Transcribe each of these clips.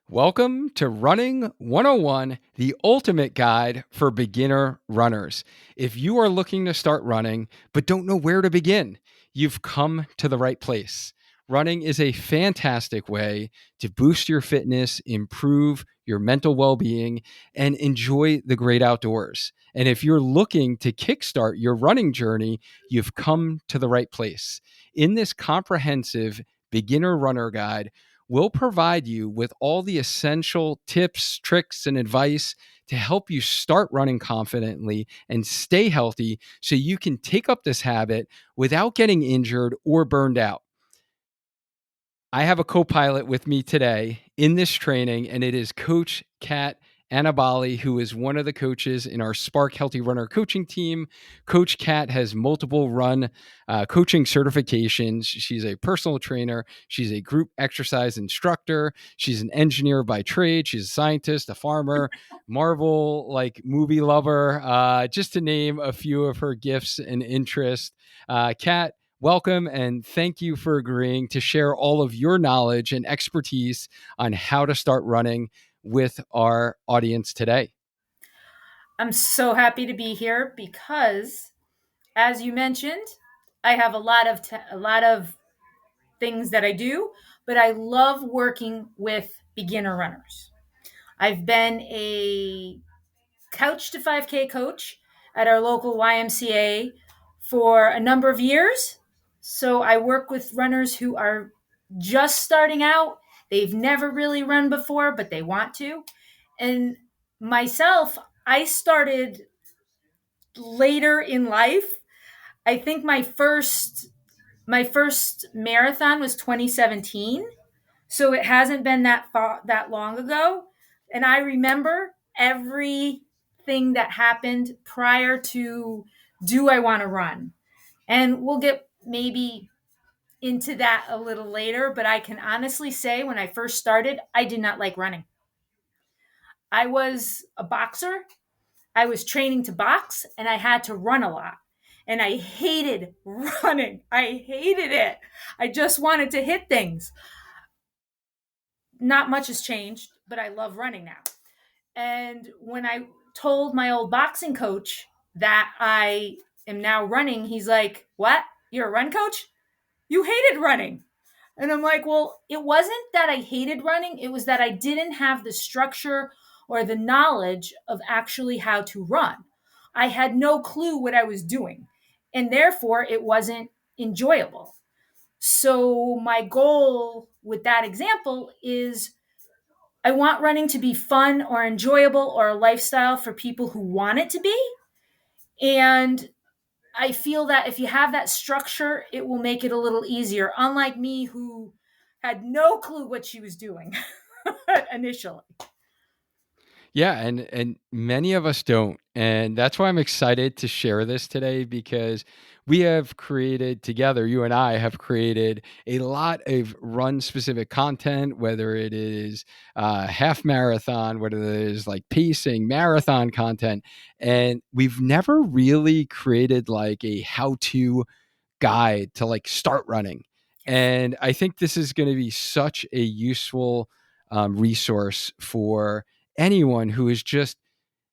Welcome to Running 101, the ultimate guide for beginner runners. If you are looking to start running but don't know where to begin, you've come to the right place. Running is a fantastic way to boost your fitness, improve your mental well being, and enjoy the great outdoors. And if you're looking to kickstart your running journey, you've come to the right place. In this comprehensive beginner runner guide, we'll provide you with all the essential tips, tricks, and advice to help you start running confidently and stay healthy so you can take up this habit without getting injured or burned out. I have a co-pilot with me today in this training, and it is Coach Kat Anabali, who is one of the coaches in our Spark Healthy Runner coaching team. Coach Kat has multiple run coaching certifications. She's a personal trainer. She's a group exercise instructor. She's an engineer by trade. She's a scientist, a farmer, Marvel movie lover, just to name a few of her gifts and interests. Kat, welcome, and thank you for agreeing to share all of your knowledge and expertise on how to start running with our audience today. I'm so happy to be here because, as you mentioned, I have a lot of things that I do, but I love working with beginner runners. I've been a couch to 5K coach at our local YMCA for a number of years. So I work with runners who are just starting out. They've never really run before, but they want to. And myself, I started later in life. I think my first marathon was 2017. So it hasn't been that long ago. And I remember everything that happened prior to do I want to run? And we'll get maybe into that a little later, but I can honestly say when I first started, I did not like running. I was a boxer. I was training to box and I had to run a lot. And I hated running. I hated it. I just wanted to hit things. Not much has changed, but I love running now. And when I told my old boxing coach that I am now running, he's like, "What? You're a run coach? You hated running." And I'm like, "Well, it wasn't that I hated running, it was that I didn't have the structure or the knowledge of actually how to run. I had no clue what I was doing, and therefore it wasn't enjoyable." So, my goal with that example is I want running to be fun or enjoyable or a lifestyle for people who want it to be. And I feel that if you have that structure, it will make it a little easier. Unlike me, who had no clue what she was doing initially. Yeah, and many of us don't. And that's why I'm excited to share this today because we have created together, you and I have created a lot of run specific content, whether it is half marathon, whether it is like pacing, marathon content. And we've never really created like a how to guide to like start running. Yes. And I think this is going to be such a useful resource for anyone who is just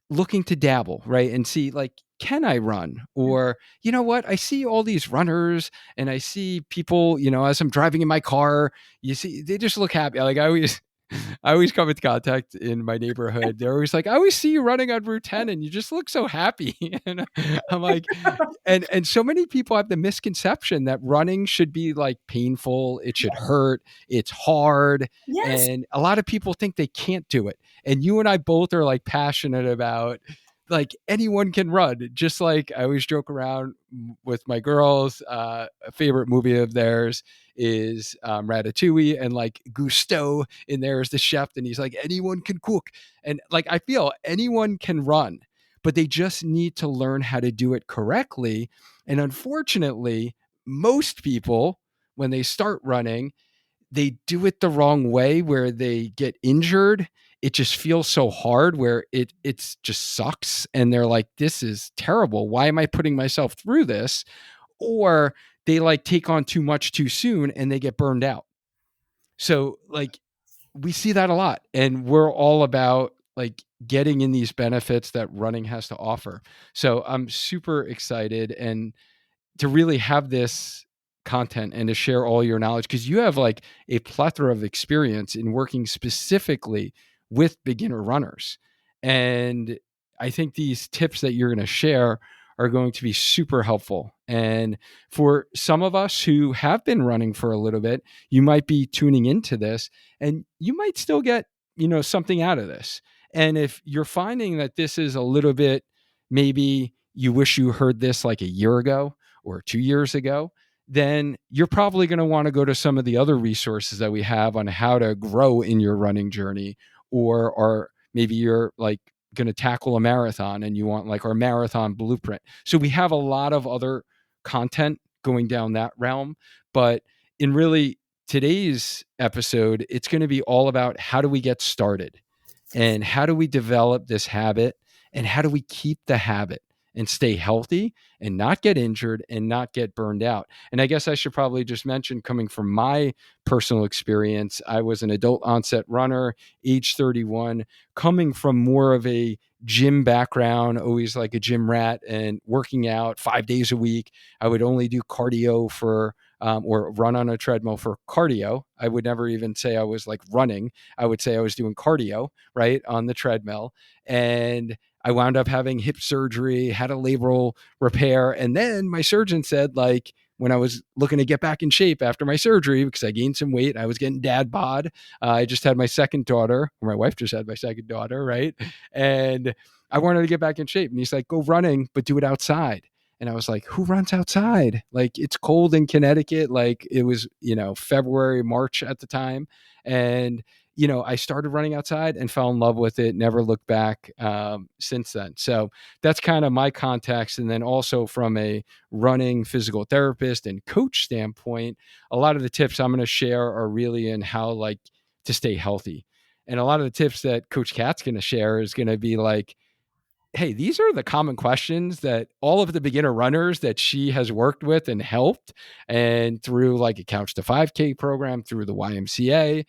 looking to dabble, right? And see, like, can I run? Or, you know what? I see all these runners and I see people, as I'm driving in my car, you see, they just look happy. Like, I always come into contact in my neighborhood. They're always like, I always see you running on Route 10 and you just look so happy. And I'm like, and so many people have the misconception that running should be like painful, it should hurt, it's hard, Yes. and a lot of people think they can't do it. And you and I both are like passionate about like anyone can run. Just like I always joke around with my girls, a favorite movie of theirs is Ratatouille, and like Gusteau in there is the chef, and he's like, anyone can cook. And like I feel anyone can run, but they just need to learn how to do it correctly. And unfortunately, most people, when they start running, they do it the wrong way where they get injured. It just feels so hard where it's just sucks. And they're like, this is terrible. Why am I putting myself through this? Or they like take on too much too soon and they get burned out. So like we see that a lot, and we're all about like getting in these benefits that running has to offer. So I'm super excited and to really have this content and to share all your knowledge because you have like a plethora of experience in working specifically with beginner runners. And I think these tips that you're going to share are going to be super helpful. And for some of us who have been running for a little bit, you might be tuning into this and you might still get, something out of this. And if you're finding that this is a little bit, maybe you wish you heard this like a year ago, or 2 years ago, then you're probably going to want to go to some of the other resources that we have on how to grow in your running journey, or maybe you're like going to tackle a marathon and you want like our marathon blueprint. So we have a lot of other content going down that realm. But in really today's episode, it's going to be all about how do we get started and how do we develop this habit and how do we keep the habit and stay healthy and not get injured and not get burned out. And I guess I should probably just mention, coming from my personal experience, I was an adult onset runner, age 31, coming from more of a gym background, always like a gym rat and working out 5 days a week. I would only do cardio for or run on a treadmill for cardio. I would never even say I was like running. I would say I was doing cardio, right, on the treadmill. And I wound up having hip surgery, had a labral repair. And then my surgeon said, like, when I was looking to get back in shape after my surgery, because I gained some weight, I was getting dad bod. I just had my second daughter, or my wife just had my second daughter, right? And I wanted to get back in shape. And he's like, go running, but do it outside. And I was like, who runs outside? Like, it's cold in Connecticut. Like, it was, February, March at the time. And, I started running outside and fell in love with it, never looked back since then. So that's kind of my context. And then also from a running physical therapist and coach standpoint, a lot of the tips I'm going to share are really in how like to stay healthy. And a lot of the tips that Coach Kat's going to share is going to be like, hey, these are the common questions that all of the beginner runners that she has worked with and helped, and through like a Couch to 5K program, through the YMCA.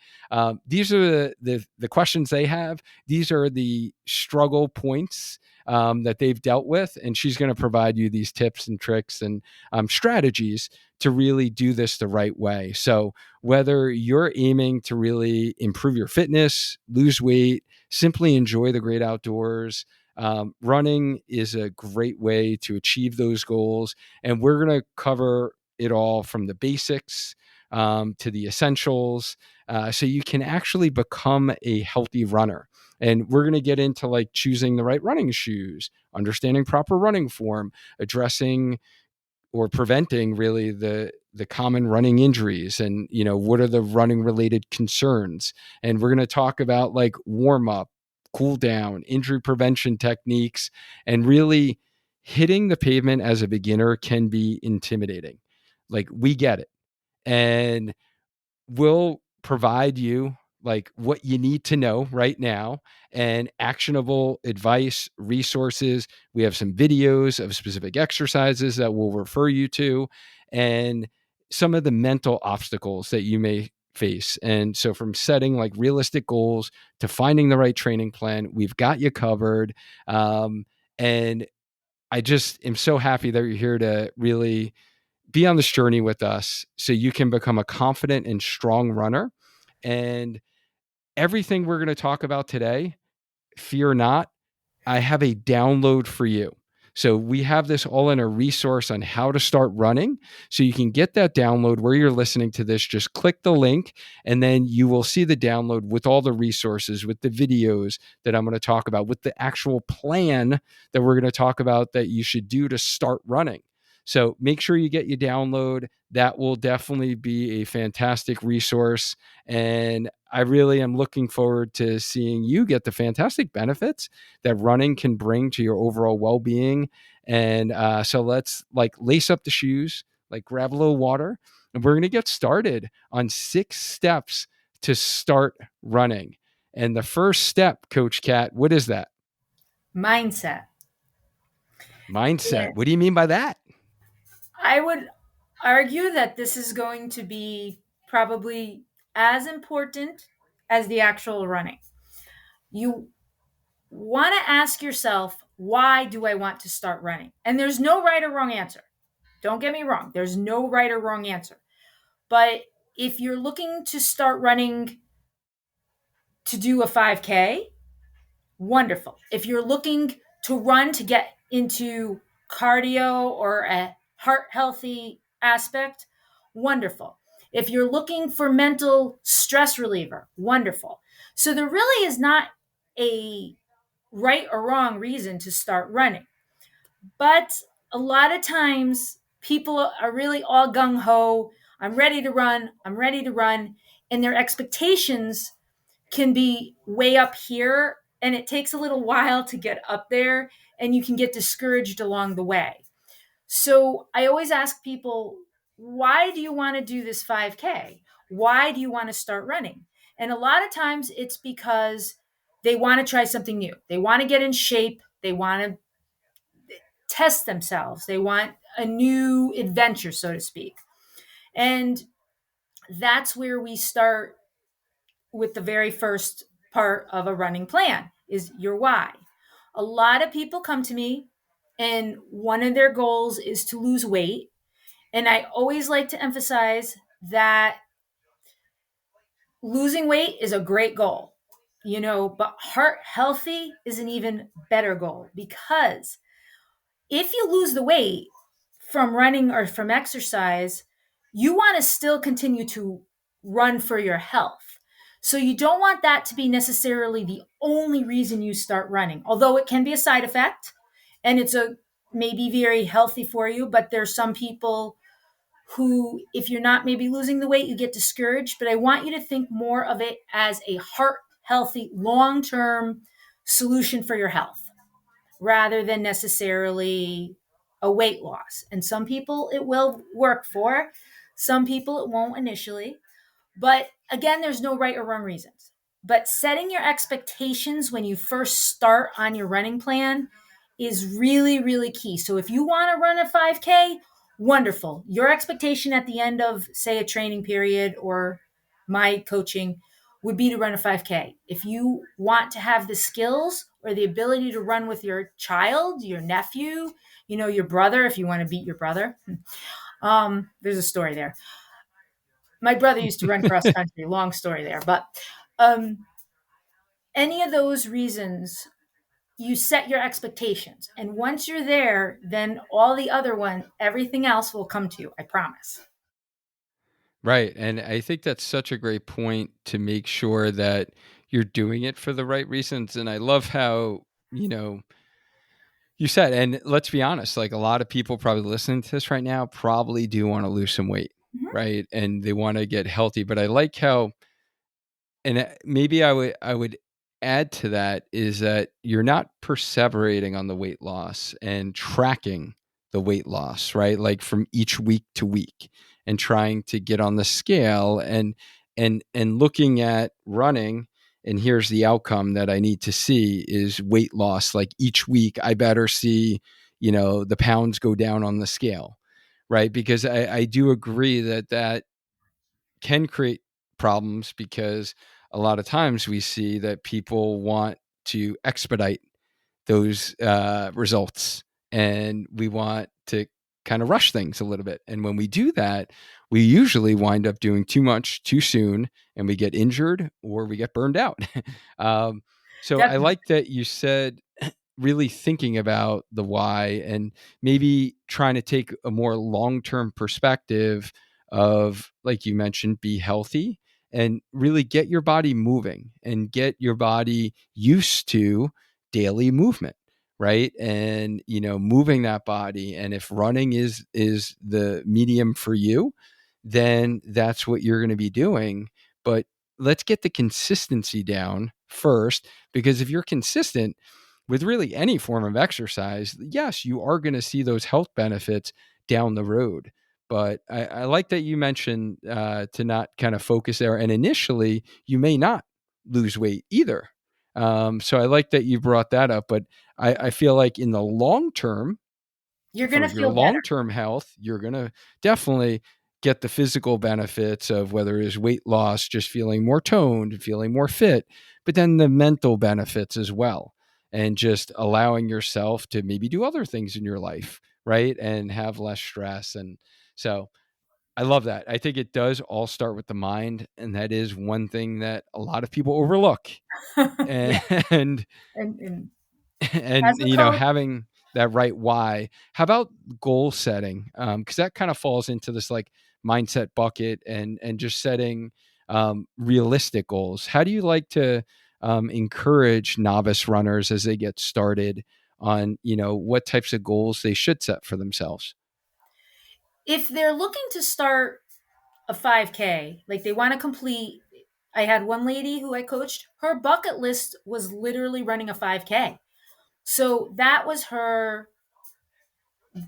These are the questions they have. These are the struggle points that they've dealt with, and she's going to provide you these tips and tricks and strategies to really do this the right way. So whether you're aiming to really improve your fitness, lose weight, simply enjoy the great outdoors, running is a great way to achieve those goals. And we're going to cover it all from the basics to the essentials, so you can actually become a healthy runner. And we're going to get into like choosing the right running shoes, understanding proper running form, addressing or preventing really the common running injuries, and what are the running related concerns. And we're going to talk about like warm up, cool down, injury prevention techniques. And really, hitting the pavement as a beginner can be intimidating, like we get it. And we'll provide you like what you need to know right now and actionable advice, resources. We have some videos of specific exercises that we'll refer you to, and some of the mental obstacles that you may face. And so from setting like realistic goals to finding the right training plan, we've got you covered. And I just am so happy that you're here to really be on this journey with us so you can become a confident and strong runner. And everything we're going to talk about today, fear not, I have a download for you. So we have this all in a resource on how to start running. So you can get that download where you're listening to this. Just click the link and then you will see the download with all the resources, with the videos that I'm going to talk about, with the actual plan that we're going to talk about that you should do to start running. So make sure you get your download. That will definitely be a fantastic resource. And I really am looking forward to seeing you get the fantastic benefits that running can bring to your overall well-being. And so let's like lace up the shoes, like grab a little water, and we're going to get started on 6 steps to start running. And the first step, Coach Kat, what is that? Mindset. Mindset. Yeah. What do you mean by that? I would argue that this is going to be probably as important as the actual running. You want to ask yourself, why do I want to start running? And there's no right or wrong answer. Don't get me wrong, there's no right or wrong answer. But if you're looking to start running to do a 5K, wonderful. If you're looking to run to get into cardio or a heart healthy aspect, wonderful. If you're looking for mental stress reliever, wonderful. So there really is not a right or wrong reason to start running. But a lot of times people are really all gung ho. I'm ready to run. I'm ready to run. And their expectations can be way up here. And it takes a little while to get up there. And you can get discouraged along the way. So I always ask people, why do you want to do this 5K? Why do you want to start running? And a lot of times it's because they want to try something new. They want to get in shape. They want to test themselves. They want a new adventure, so to speak. And that's where we start with the very first part of a running plan is your why. A lot of people come to me and one of their goals is to lose weight. And I always like to emphasize that losing weight is a great goal, but heart healthy is an even better goal because if you lose the weight from running or from exercise, you want to still continue to run for your health. So you don't want that to be necessarily the only reason you start running, although it can be a side effect and it's a maybe very healthy for you, but there's some people who, if you're not maybe losing the weight, you get discouraged. But I want you to think more of it as a heart healthy, long term solution for your health rather than necessarily a weight loss. And some people it will work for, some people it won't initially. But again, there's no right or wrong reasons. But setting your expectations when you first start on your running plan is really, really key. So if you want to run a 5K, wonderful. Your expectation at the end of, say, a training period or my coaching would be to run a 5K. If you want to have the skills or the ability to run with your child, your nephew, your brother, if you want to beat your brother, there's a story there. My brother used to run cross country. Long story there, but any of those reasons, you set your expectations, and once you're there, then all the other one, everything else will come to you. I promise. Right. And I think that's such a great point to make sure that you're doing it for the right reasons. And I love how, you said, and let's be honest, like a lot of people probably listening to this right now probably do want to lose some weight, Mhm. right? And they want to get healthy. But I like how, and maybe I would add to that is that you're not perseverating on the weight loss and tracking the weight loss, right? Like from each week to week and trying to get on the scale and looking at running, and here's the outcome that I need to see is weight loss. Like each week I better see, the pounds go down on the scale, right? Because I do agree that can create problems because a lot of times we see that people want to expedite those results and we want to kind of rush things a little bit. And when we do that, we usually wind up doing too much too soon and we get injured or we get burned out. um, so I Definitely. like that you said really thinking about the why and maybe trying to take a more long-term perspective of, like you mentioned, be healthy and really get your body moving and get your body used to daily movement, right? And moving that body, and if running is the medium for you, then that's what you're going to be doing. But let's get the consistency down first, because if you're consistent with really any form of exercise, yes, you are going to see those health benefits down the road. But I like that you mentioned to not kind of focus there. And initially, you may not lose weight either. So I like that you brought that up. But I feel like in the long term, You're going for to your feel better. long term health, you're going to definitely get the physical benefits of whether it is weight loss, just feeling more toned, feeling more fit, but then the mental benefits as well. And just allowing yourself to maybe do other things in your life, right? And have less stress. And so I love that. I think it does all start with the mind. And that is one thing that a lot of people overlook. Yeah. And And as and a coach, having that right why. How about goal setting? Because that kind of falls into this like mindset bucket, and just setting realistic goals. How do you like to encourage novice runners as they get started on what types of goals they should set for themselves? if they're looking to start a 5K, like they want to complete, I had one lady who I coached, her bucket list was literally running a 5K. So that was her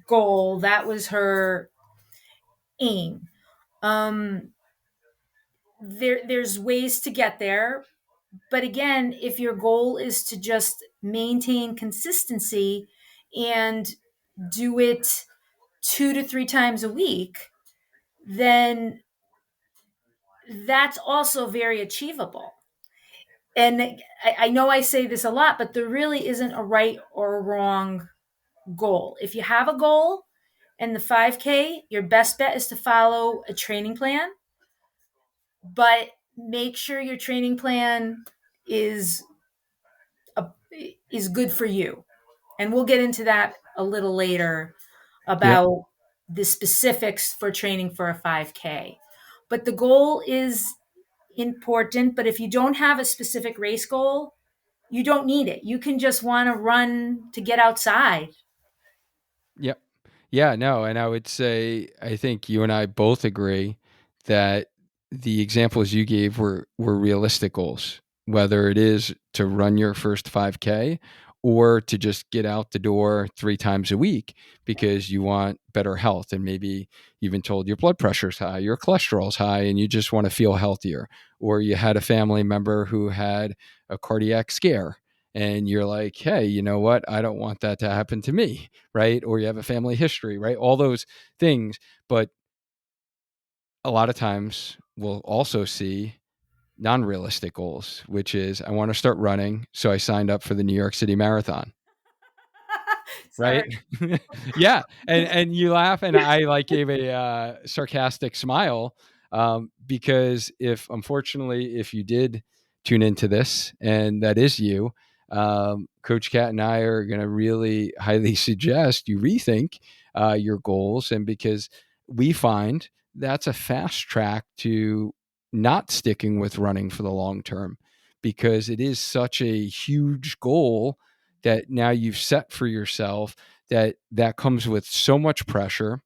goal, that was her aim. Um, there's ways to get there, but again, if your goal is to just maintain consistency and do it 2 to 3 times a week, then that's also very achievable. And I know I say this a lot, but there really isn't a right or a wrong goal. If you have a goal and the 5K, your best bet is to follow a training plan, but make sure your training plan is a, is good for you. And we'll get into that a little later Yep. about the specifics for training for a 5K. But the goal is important, but if you don't have a specific race goal, you don't need it. You can just want to run to get outside. Yep. Yeah, no, and I would say I think you and I both agree that the examples you gave were realistic goals, whether it is to run your first 5K or to just get out the door 3 times a week because you want better health, and maybe you've been told your blood pressure's high, your cholesterol's high, and you just want to feel healthier, or you had a family member who had a cardiac scare and you're like, hey, you know what? I don't want that to happen to me, right? Or you have a family history, right? All those things. But a lot of times we'll also see non-realistic goals, which is I want to start running. So I signed up for the New York City Marathon. Sorry. Right? Yeah, and you laugh, and I, like, gave a, sarcastic smile, because if unfortunately, if you did tune into this and that is you, Coach Cat and I are gonna really highly suggest you rethink, your goals, and because we find that's a fast track to not sticking with running for the long term, because it is such a huge goal that now you've set for yourself, that comes with so much pressure,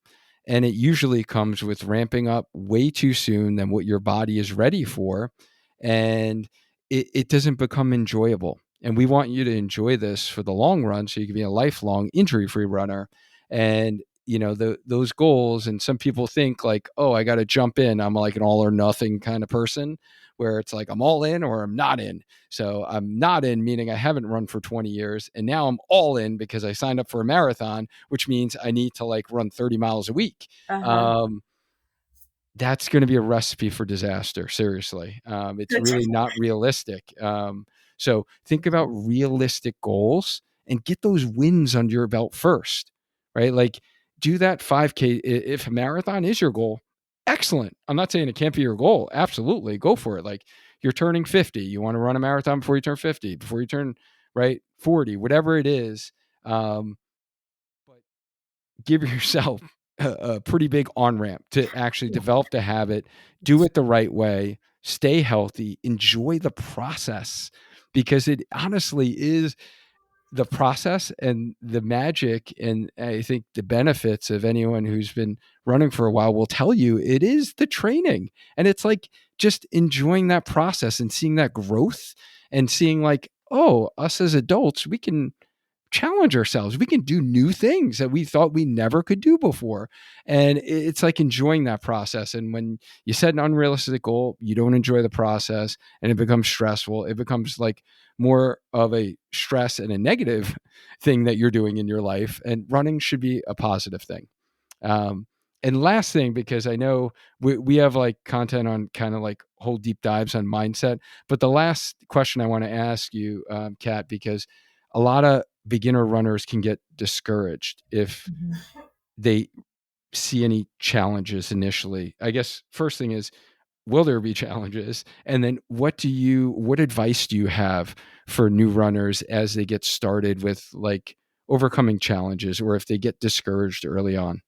and it usually comes with ramping up way too soon than what your body is ready for, and it doesn't become enjoyable. And we want you to enjoy this for the long run so you can be a lifelong injury-free runner. And those goals, and some people think like, oh, I got to jump in, I'm like an all or nothing kind of person, where it's like I'm all in or I'm not in. So I'm not in, meaning I haven't run for 20 years. And now I'm all in because I signed up for a marathon, which means I need to like run 30 miles a week. Uh-huh. Um, that's going to be a recipe for disaster. Seriously. It's really not realistic. So think about realistic goals and get those wins under your belt first, right? Like do that 5K. If a marathon is your goal, excellent. I'm not saying it can't be your goal. Absolutely. Go for it. Like you're turning 50. You want to run a marathon before you turn 50, before you turn, right, 40, whatever it is. But give yourself a pretty big on ramp to actually develop the habit, do it the right way, stay healthy, enjoy the process, because it honestly is the process and the magic. And I think the benefits of anyone who's been running for a while will tell you it is the training. And it's like just enjoying that process and seeing that growth and seeing like, oh, us as adults, we can challenge ourselves. We can do new things that we thought we never could do before. And it's like enjoying that process. And when you set an unrealistic goal, you don't enjoy the process and it becomes stressful. It becomes like more of a stress and a negative thing that you're doing in your life. And running should be a positive thing. Um, And last thing, because I know we have like content on kind of like whole deep dives on mindset, but the last question I want to ask you, Kat, because a lot of beginner runners can get discouraged if Mhm. they see any challenges initially. I guess first thing is, will there be challenges? And then what advice do you have for new runners as they get started with like overcoming challenges or if they get discouraged early on?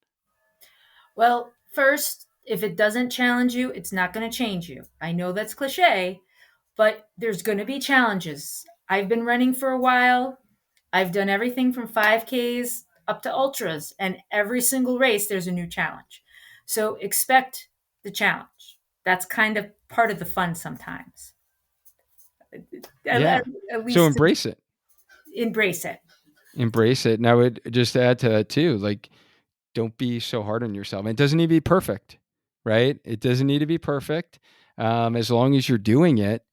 Well, first, if it doesn't challenge you, it's not going to change you. I know that's cliche, but there's going to be challenges. I've been running for a while. I've done everything from 5Ks up to ultras, and every single race, there's a new challenge. So expect the challenge. That's kind of part of the fun sometimes. At, Yeah. at, at So least embrace it. embrace it. Embrace it. And I would just add to that too, like don't be so hard on yourself. It doesn't need to be perfect, right? It doesn't need to be perfect. As long as you're doing it.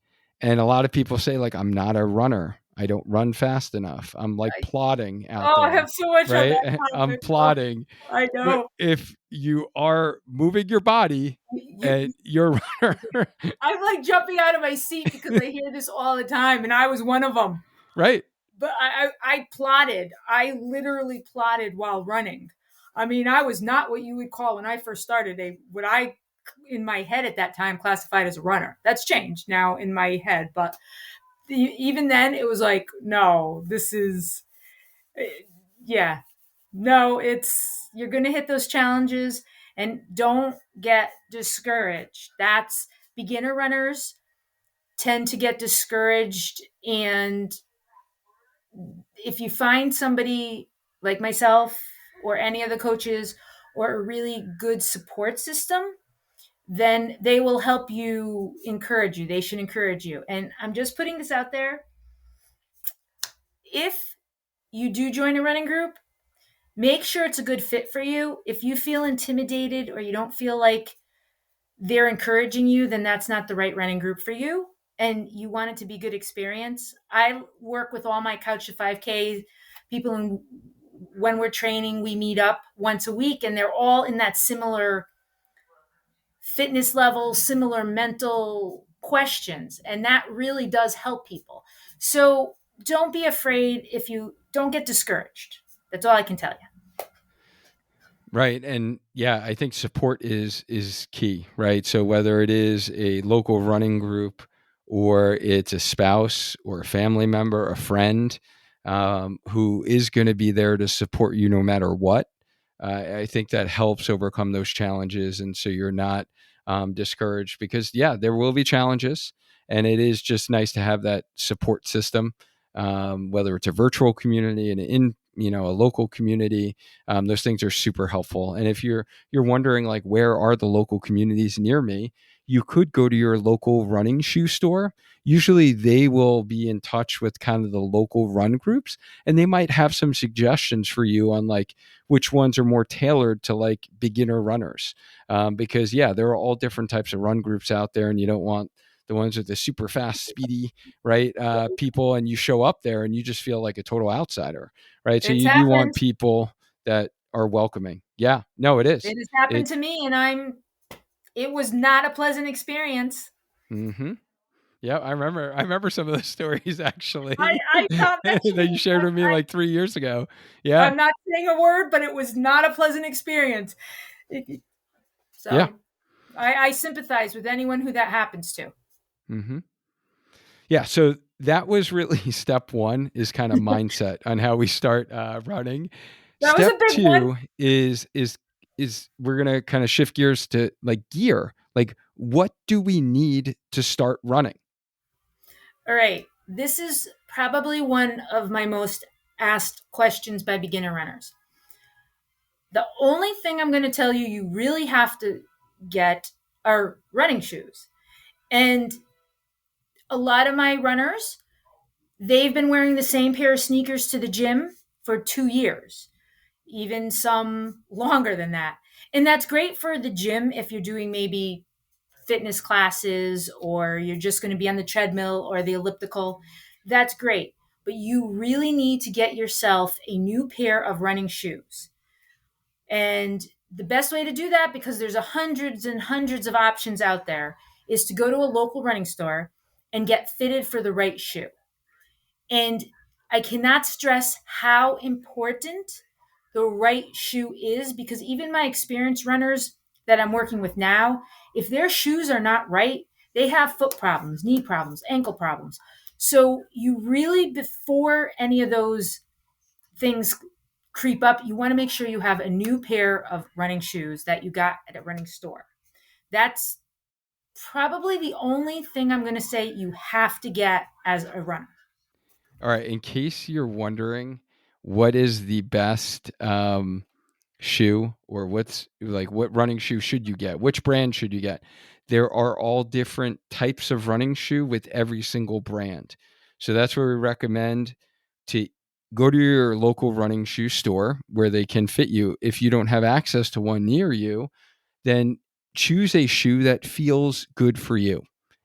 And a lot of people say, like, I'm not a runner. I don't run fast enough. I'm like I, plodding out I there, have so much on right? that I'm topic. Oh, plodding. I But know. if you are moving your body and you're a runner, I'm like jumping out of my seat because I hear this all the time, and I was one of them. right? But I plotted. I literally plotted while running. I mean, I was not what you would call when I first started what I in my head at that time classified as a runner. That's changed now in my head, but even then it was like, no, this is yeah. No, it's you're going to hit those challenges and don't get discouraged. That's beginner runners tend to get discouraged, and if you find somebody like myself or any of the coaches or a really good support system, then they will help you, encourage you. They should encourage you. And I'm just putting this out there. If you do join a running group, make sure it's a good fit for you. If you feel intimidated or you don't feel like they're encouraging you, then that's not the right running group for you. And you want it to be good experience. I work with all my Couch to 5K people, and when we're training, we meet up once a week, and they're all in that similar fitness level, similar mental questions, and that really does help people. So don't be afraid. If you don't, get discouraged. That's all I can tell you. Right. And yeah, I think support is key, right? So whether it is a local running group or it's a spouse or a family member, a friend who is going to be there to support you no matter what, I think that helps overcome those challenges. And so you're not discouraged because, yeah, there will be challenges. And it is just nice to have that support system, whether it's a virtual community and a local community. Those things are super helpful. And if you're wondering like where are the local communities near me, you could go to your local running shoe store. Usually they will be in touch with kind of the local run groups, and they might have some suggestions for you on like which ones are more tailored to like beginner runners. Because yeah, there are all different types of run groups out there, and you don't want the ones with the super fast, speedy, right? People, and you show up there and you just feel like a total outsider, right? So It's you do want happened. people that are welcoming. Yeah, no, it is. It has happened It. to me, and it was not a pleasant experience. Mm-hmm. Yeah, I remember some of those stories actually I'm not that you mentioning. shared with me like 3 years ago. Yeah, I'm not saying a word, but it was not a pleasant experience. yeah. So I sympathize with anyone who that happens to. Mm-hmm. Yeah, so that was really step one is kind of mindset on how we start running. That was a Step big one. two is we're gonna kind of shift gears to like gear. Like, what do we need to start running? All right. This is probably one of my most asked questions by beginner runners. The only thing I'm going to tell you really have to get are running shoes. And a lot of my runners, they've been wearing the same pair of sneakers to the gym for 2 years, even some longer than that. And that's great for the gym if you're doing maybe fitness classes or you're just going to be on the treadmill or the elliptical. That's great. But you really need to get yourself a new pair of running shoes. And The best way to do that, because there's hundreds and hundreds of options out there, is to go to a local running store and get fitted for the right shoe. And I cannot stress how important the right shoe is, because even my experienced runners that I'm working with now, if their shoes are not right, they have foot problems, knee problems, ankle problems. So you really, before any of those things creep up, you want to make sure you have a new pair of running shoes that you got at a running store. That's probably the only thing I'm going to say you have to get as a runner. All right. In case you're wondering, what is the best shoe, or what running shoe should you get? Which brand should you get? There are all different types of running shoe with every single brand. So that's where we recommend to go to your local running shoe store where they can fit you. If you don't have access to one near you, then choose a shoe that feels good for you.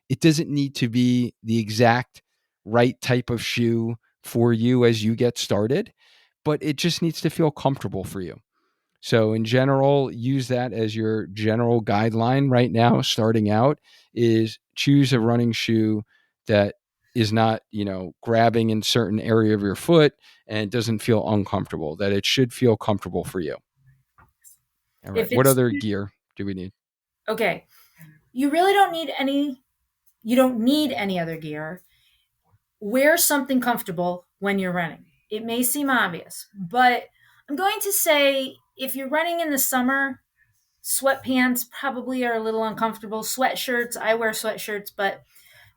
It doesn't need to be the exact right type of shoe for you as you get started, but it just needs to feel comfortable for you. So in general, use that as your general guideline right now starting out, is choose a running shoe that is not, grabbing in certain area of your foot and doesn't feel uncomfortable, that it should feel comfortable for you. All right. If What it's other gear do we need? okay, you really don't need any, you don't need any other gear. Wear something comfortable when you're running. It may seem obvious, but I'm going to say if you're running in the summer, sweatpants probably are a little uncomfortable. Sweatshirts, I wear sweatshirts, but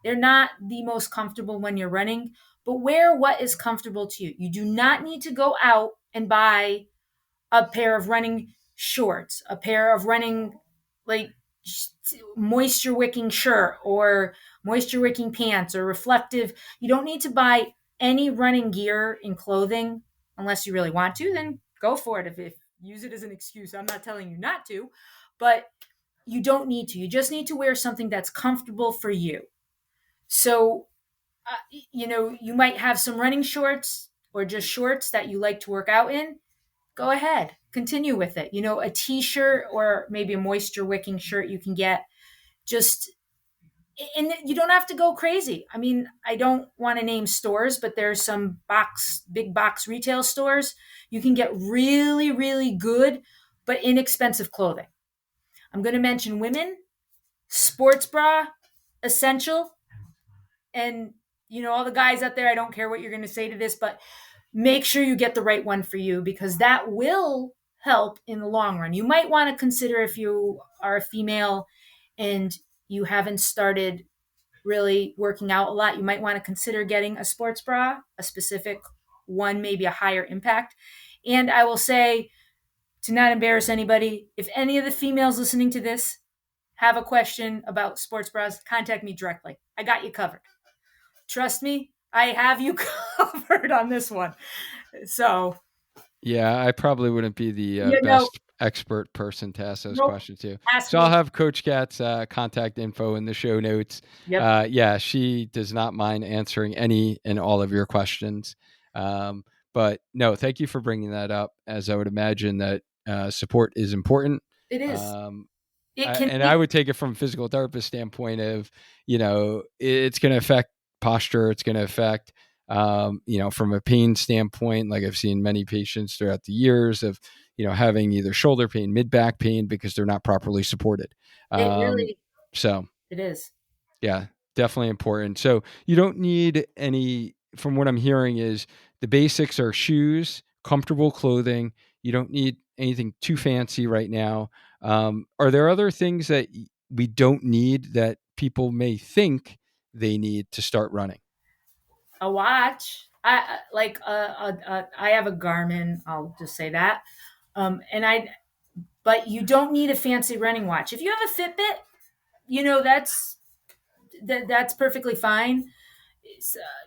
they're not the most comfortable when you're running. But wear what is comfortable to you. You do not need to go out and buy a pair of running shorts, a pair of running, like, moisture wicking shirt or moisture wicking pants or reflective. You don't need to buy any running gear and clothing unless you really want to. Then go for it. If use it as an excuse, I'm not telling you not to, but you don't need to. You just need to wear something that's comfortable for you. So, you might have some running shorts or just shorts that you like to work out in. Go ahead, continue with it. A t-shirt or maybe a moisture wicking shirt you can get. Just, and you don't have to go crazy. I mean, I don't want to name stores, but there's some big box retail stores. You can get really, really good but inexpensive clothing. I'm going to mention women, sports bra, essential, and all the guys out there, I don't care what you're going to say to this, but make sure you get the right one for you, because that will help in the long run. You might want to consider, if you are a female and you haven't started really working out a lot, you might want to consider getting a sports bra, a specific one, maybe a higher impact. And I will say, to not embarrass anybody, if any of the females listening to this have a question about sports bras, contact me directly. I got you covered. Trust me, I have you covered on this one. So, Yeah, I probably wouldn't be the you know, best expert person to ask those nope, questions to. ask So I'll me. have Coach Kat's contact info in the show notes. Yep, Yeah, she does not mind answering any and all of your questions. But no, thank you for bringing that up, as I would imagine that support is important. it is. Um, It can and I be. would take it from a physical therapist standpoint of, it's going to affect posture. It's going to affect, from a pain standpoint, like I've seen many patients throughout the years of, having either shoulder pain, mid back pain, because they're not properly supported. It Um, really, so it is. yeah, definitely important. So you don't need any, from what I'm hearing is the basics are shoes, comfortable clothing. You don't need anything too fancy right now. Are there other things that we don't need that people may think they need to start running? A watch. I have a Garmin. I'll just say that. And but you don't need a fancy running watch. If you have a Fitbit, that's perfectly fine.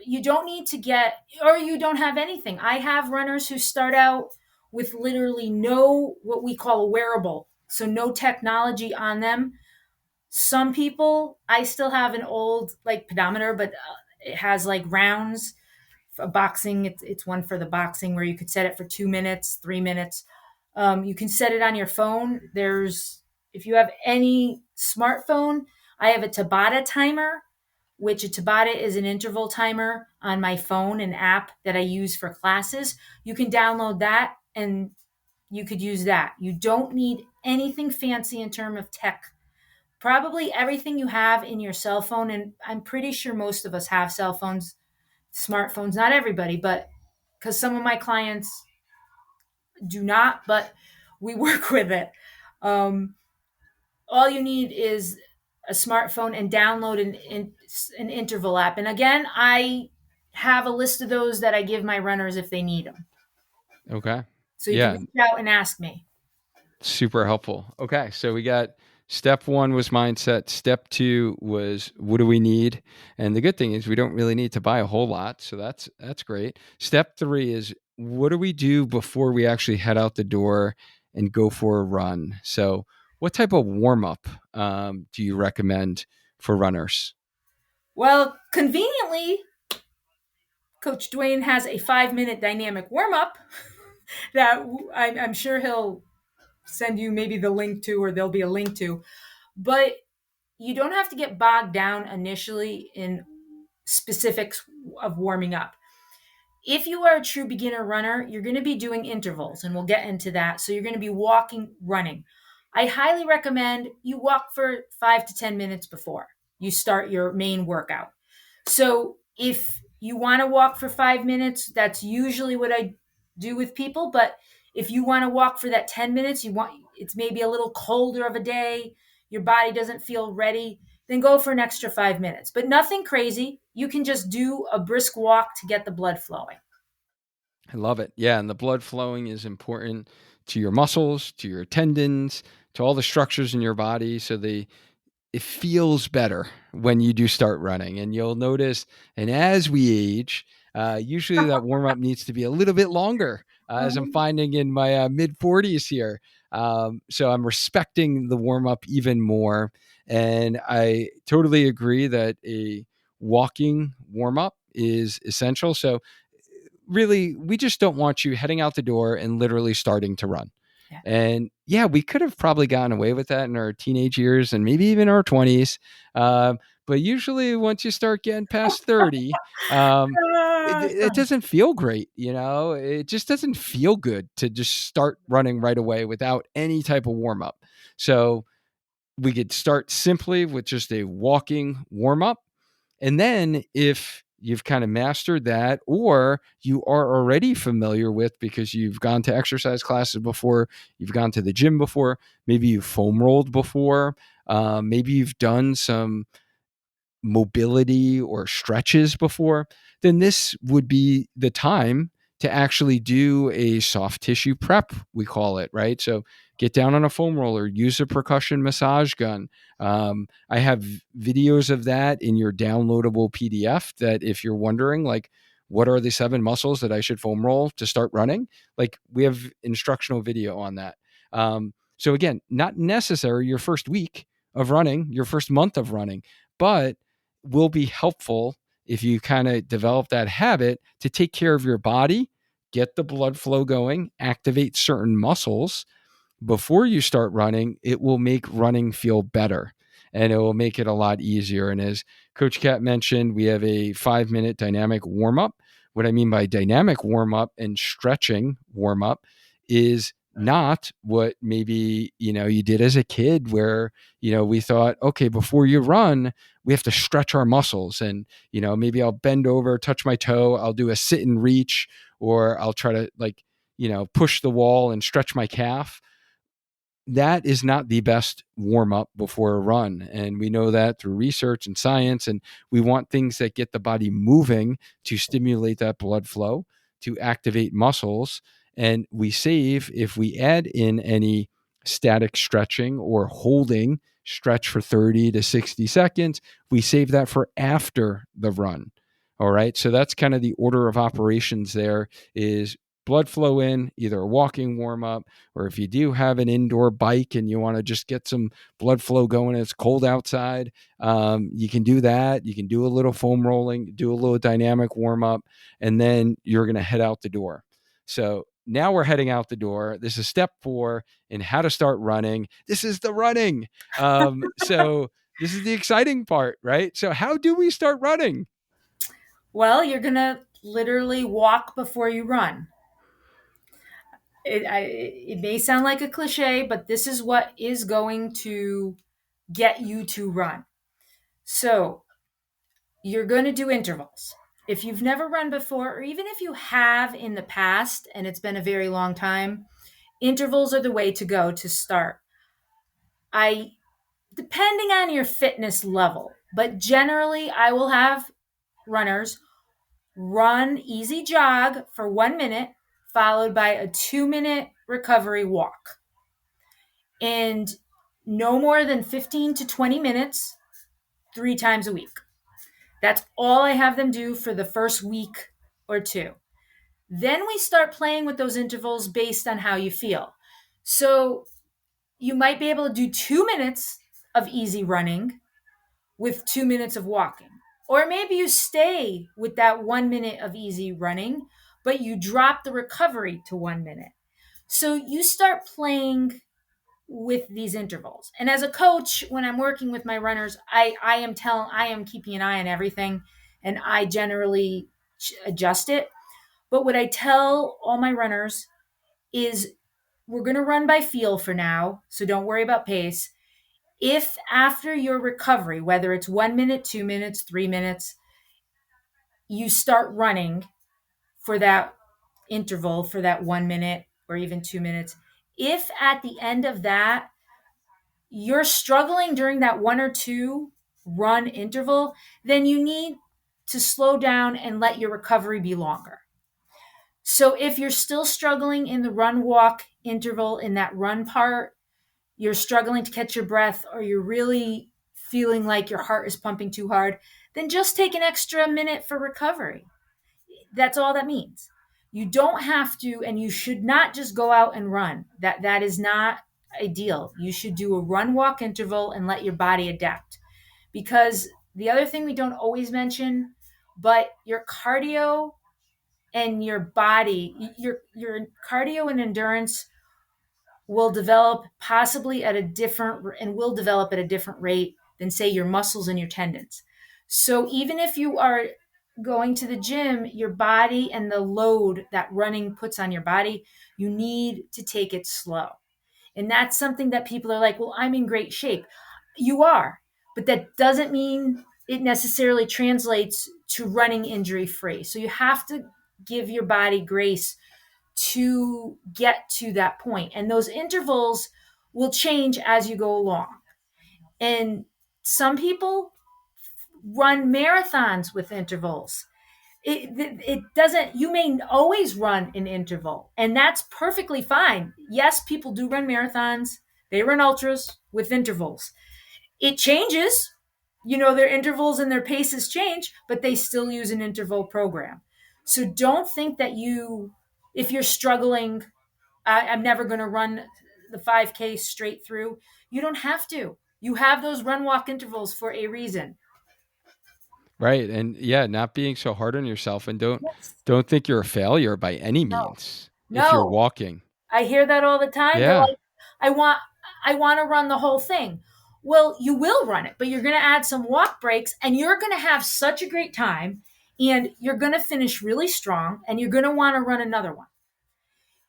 You don't need to get, or you don't have anything. I have runners who start out with literally no, what we call a wearable, so no technology on them. Some people, I still have an old like pedometer, but it has like rounds. For boxing, it's one for the boxing where you could set it for 2 minutes, 3 minutes. You can set it on your phone. If you have any smartphone, I have a Tabata timer, which a Tabata is an interval timer on my phone, an app that I use for classes. You can download that and you could use that. You don't need anything fancy in terms of tech. Probably everything you have in your cell phone, and I'm pretty sure most of us have cell phones, smartphones, not everybody, but because some of my clients do not, but we work with it. Um, all you need is a smartphone and download an interval app. And again, I have a list of those that I give my runners if they need them. Okay. So you can Yeah. reach out and ask me. Super helpful. Okay. So we got step one was mindset. Step two was what do we need? And the good thing is we don't really need to buy a whole lot. So that's great. Step three is what do we do before we actually head out the door and go for a run? So what type of warm up do you recommend for runners? Well, conveniently, Coach Duane has a 5-minute dynamic warm up that I'm sure he'll send you maybe the link to, or there'll be a link to. But you don't have to get bogged down initially in specifics of warming up. If you are a true beginner runner, you're going to be doing intervals, and we'll get into that. So you're going to be walking, running. I highly recommend you walk for 5 to 10 minutes before you start your main workout. So if you want to walk for 5 minutes, that's usually what I do with people. But if you want to walk for that 10 minutes, it's maybe a little colder of a day, your body doesn't feel ready, then go for an extra 5 minutes. But nothing crazy. You can just do a brisk walk to get the blood flowing. I love it. Yeah. And the blood flowing is important to your muscles, to your tendons, to all the structures in your body. So it feels better when you do start running. And you'll notice, and as we age, usually that warm up needs to be a little bit longer, as I'm finding in my mid 40s here. So I'm respecting the warm up even more. And I totally agree that a walking warm up is essential. So really, we just don't want you heading out the door and literally starting to run. Yeah. And yeah, we could have probably gotten away with that in our teenage years and maybe even our 20s. But usually, once you start getting past 30, it doesn't feel great. It just doesn't feel good to just start running right away without any type of warm up. So we could start simply with just a walking warm up. And then if you've kind of mastered that, or you are already familiar with because you've gone to exercise classes before, you've gone to the gym before, maybe you've foam rolled before, maybe you've done some mobility or stretches before, then this would be the time to actually do a soft tissue prep, we call it, right? So get down on a foam roller, use a percussion massage gun. I have videos of that in your downloadable PDF that if you're wondering, like, what are the 7 muscles that I should foam roll to start running? Like, we have instructional video on that. So again, not necessary your first week of running, your first month of running, but will be helpful if you kind of develop that habit to take care of your body, get the blood flow going, activate certain muscles before you start running. It will make running feel better and it will make it a lot easier. And as Coach Kat mentioned, we have a 5-minute dynamic warm up. What I mean by dynamic warm up and stretching warm up is not what maybe you did as a kid where we thought, okay, before you run we have to stretch our muscles, and maybe I'll bend over, touch my toe, I'll do a sit and reach, or I'll try to push the wall and stretch my calf. That is not the best warm up before a run. And we know that through research and science. And we want things that get the body moving to stimulate that blood flow, to activate muscles. And we save, if we add in any static stretching or holding stretch for 30 to 60 seconds, we save that for after the run. All right. So that's kind of the order of operations there is blood flow in, either a walking warm up, or if you do have an indoor bike and you want to just get some blood flow going, it's cold outside, you can do that. You can do a little foam rolling, do a little dynamic warm up, and then you're going to head out the door. So now we're heading out the door. This is step 4 in how to start running. This is the running. So this is the exciting part, right? So how do we start running? Well, you're going to literally walk before you run. It may sound like a cliche, but this is what is going to get you to run. So you're going to do intervals. If you've never run before, or even if you have in the past and it's been a very long time, intervals are the way to go to start. I Depending on your fitness level, but generally I will have runners run easy jog for 1 minute followed by a 2-minute recovery walk. And no more than 15 to 20 minutes 3 times a week. That's all I have them do for the first week or two. Then we start playing with those intervals based on how you feel. So you might be able to do 2 minutes of easy running with 2 minutes of walking. Or maybe you stay with that 1 minute of easy running, but you drop the recovery to 1 minute. So you start playing with these intervals. And as a coach, when I'm working with my runners, I am keeping an eye on everything, and I generally adjust it. But what I tell all my runners is we're going to run by feel for now, so don't worry about pace. If after your recovery, whether it's 1 minute, 2 minutes, 3 minutes, you start running for that interval, for that 1 minute or even 2 minutes, if at the end of that you're struggling during that 1 or 2 run interval, then you need to slow down and let your recovery be longer. So if you're still struggling in the run walk interval, in that run part, you're struggling to catch your breath, or you're really feeling like your heart is pumping too hard, then just take an extra minute for recovery. That's all that means. You don't have to, and you should not just go out and run. That is not ideal. You should do a run walk interval and let your body adapt. Because the other thing we don't always mention, but your cardio and your body, your cardio and endurance will develop possibly at a different and will develop at a different rate than say your muscles and your tendons. So even if you are going to the gym, your body and the load that running puts on your body, you need to take it slow. And that's something that people are like, well, I'm in great shape. You are, but that doesn't mean it necessarily translates to running injury free. So you have to give your body grace to get to that point. And those intervals will change as you go along. And some people run marathons with intervals. It doesn't, you may always run an interval, and that's perfectly fine. Yes, people do run marathons, they run ultras with intervals. It changes, their intervals and their paces change, but they still use an interval program. So don't think that if you're struggling, I'm never going to run the 5K straight through. You don't have to. You have those run walk intervals for a reason. Right. And yeah, not being so hard on yourself, and Yes. don't think you're a failure by any No. means if you're No. walking. I hear that all the time. They're Yeah. like, I want I want to run the whole thing. Well, you will run it, but you're going to add some walk breaks, and you're going to have such a great time, and you're going to finish really strong, and you're going to want to run another one.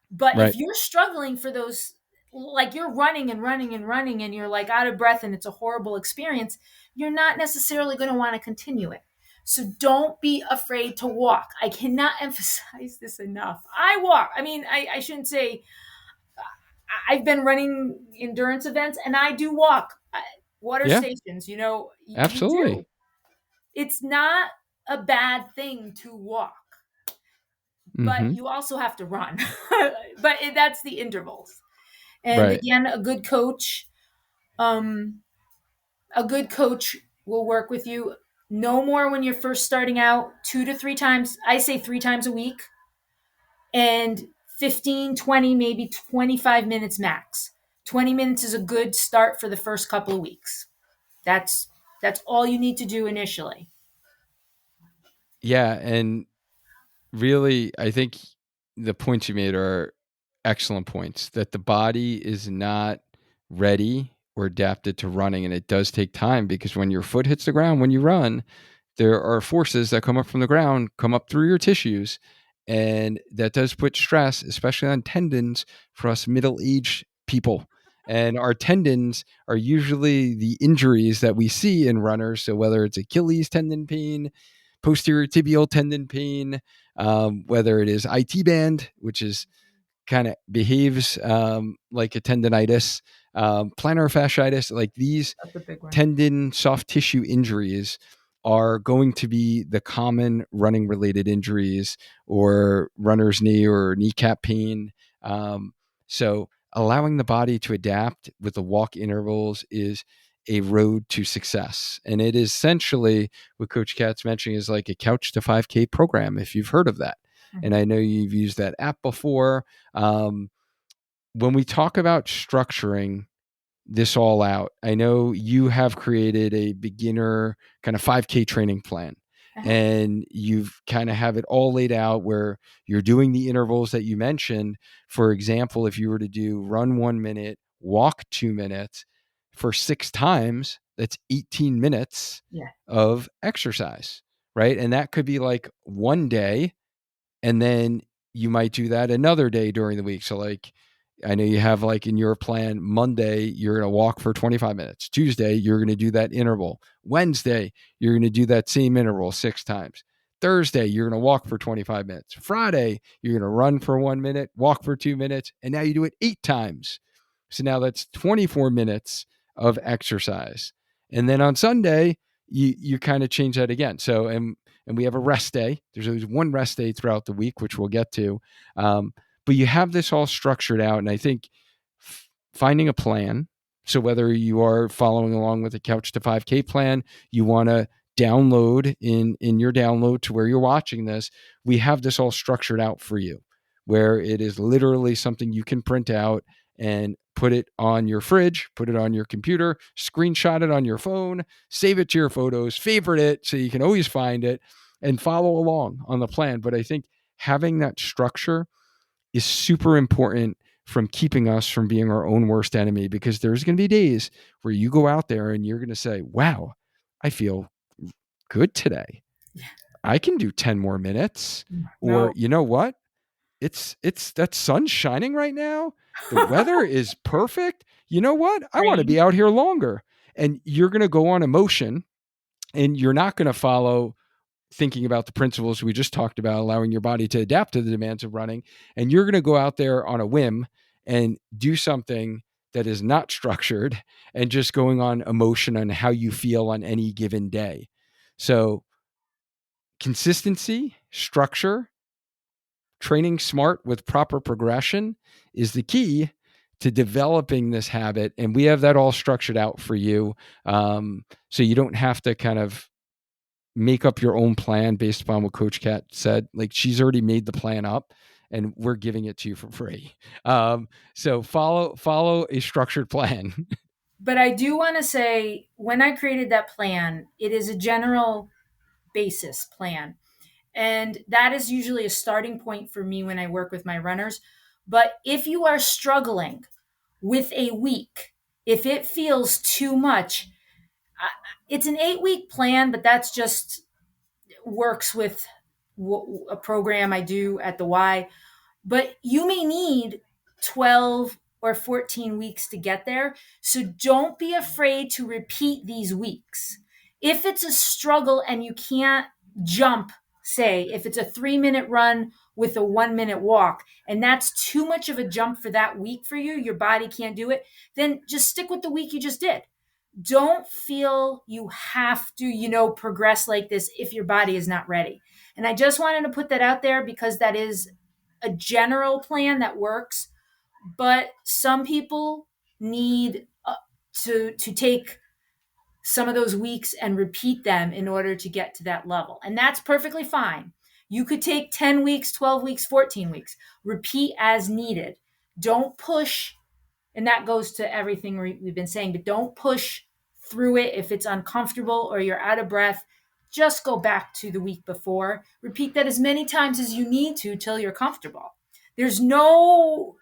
But if Right. you're struggling for those, like you're running and running and running, and you're like out of breath and it's a horrible experience, you're not necessarily going to want to continue it. So don't be afraid to walk. I cannot emphasize this enough. I walk. I mean, I shouldn't say I've been running endurance events, and I do walk. Water Yeah. stations, you Absolutely. do. It's not a bad thing to walk, but Mhm. you also have to run. But that's the intervals. And Right. again, um, a good coach will work with you. No more when you're first starting out, 2 to 3 times. I say 3 times a week, and 15, 20, maybe 25 minutes max. 20 minutes is a good start for the first couple of weeks. That's that's all you need to do initially. Yeah, and really I think the points you made are excellent points, that the body is not ready or adapted to running. And it does take time, because when your foot hits the ground, when you run, there are forces that come up from the ground, come up through your tissues. And that does put stress, especially on tendons for us middle aged people. And our tendons are usually the injuries that we see in runners. So whether it's Achilles tendon pain, posterior tibial tendon pain, whether it is IT band, which is kind of behaves like a tendonitis, plantar fasciitis, like these That's a big one. tendon soft tissue injuries are going to be the common running related injuries, or runner's knee or kneecap pain. So allowing the body to adapt with the walk intervals is a road to success. And it is essentially what Coach Kat's mentioning is like a couch to 5K program, if you've heard of that. And I know you've used that app before. Um, when we talk about structuring this all out, I know you have created a beginner kind of 5K training plan, Uh-huh. and you've kind of have it all laid out where you're doing the intervals that you mentioned. For example, if you were to do run 1 minute, walk 2 minutes for 6 times, that's 18 minutes Yeah. of exercise, right? And that could be like one day, and then you might do that another day during the week. So like, I know you have like in your plan, Monday you're going to walk for 25 minutes, Tuesday you're going to do that interval, Wednesday you're going to do that same interval 6 times, Thursday you're going to walk for 25 minutes, Friday you're going to run for 1 minute, walk for 2 minutes, and now you do it 8 times. So now that's 24 minutes of exercise. And then on Sunday, you kind of change that again. So, and we have a rest day. There's always one rest day throughout the week, which we'll get to. But you have this all structured out. And I think finding a plan. So whether you are following along with a Couch to 5K plan, you want to download in your download to where you're watching this, we have this all structured out for you, where it is literally something you can print out and put it on your fridge, put it on your computer, screenshot it on your phone, save it to your photos, favorite it so you can always find it and follow along on the plan. But I think having that structure is super important from keeping us from being our own worst enemy, because there's going to be days where you go out there and you're going to say, wow, I feel good today. Yeah. I can do 10 more minutes. Or No. you know what? It's that sun's shining right now. The weather is perfect. You know what? I want to Rain. be out here longer. And you're going to go on emotion, and you're not going to follow thinking about the principles we just talked about, allowing your body to adapt to the demands of running. And you're going to go out there on a whim and do something that is not structured and just going on emotion on how you feel on any given day. So consistency, structure, training smart with proper progression is the key to developing this habit. And we have that all structured out for you. So you don't have to kind of make up your own plan based upon what Coach Kat said. Like, she's already made the plan up and we're giving it to you for free. So follow a structured plan. But I do want to say, when I created that plan, it is a general basis plan. And that is usually a starting point for me when I work with my runners. But if you are struggling with a week, if it feels too much, it's an 8-week plan, but that's just works with a program I do at the Y. But you may need 12 or 14 weeks to get there. So don't be afraid to repeat these weeks. If it's a struggle and you can't jump, say, if it's a 3-minute run with a 1-minute walk, and that's too much of a jump for that week for you, your body can't do it, then just stick with the week you just did. Don't feel you have to, progress like this if your body is not ready. And I just wanted to put that out there because that is a general plan that works, but some people need to take some of those weeks and repeat them in order to get to that level. And that's perfectly fine. You could take 10 weeks, 12 weeks, 14 weeks. Repeat as needed. Don't push, and that goes to everything we've been saying, but don't push through it if it's uncomfortable or you're out of breath. Just go back to the week before. Repeat that as many times as you need to till you're comfortable. There's no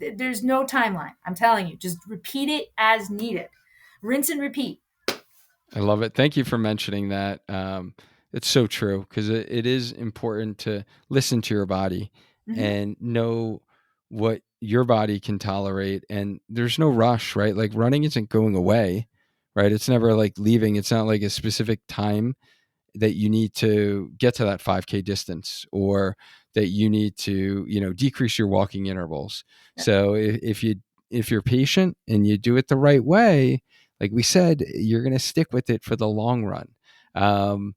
timeline. I'm telling you, just repeat it as needed. Rinse and repeat. I love it. Thank you for mentioning that. It's so true because it is important to listen to your body Hmm. and know what your body can tolerate. And there's no rush, right? Like running isn't going away, right? It's never like leaving. It's not like a specific time that you need to get to that 5K distance or that you need to, decrease your walking intervals. So if you're patient and you do it the right way, like we said, you're going to stick with it for the long run. Um,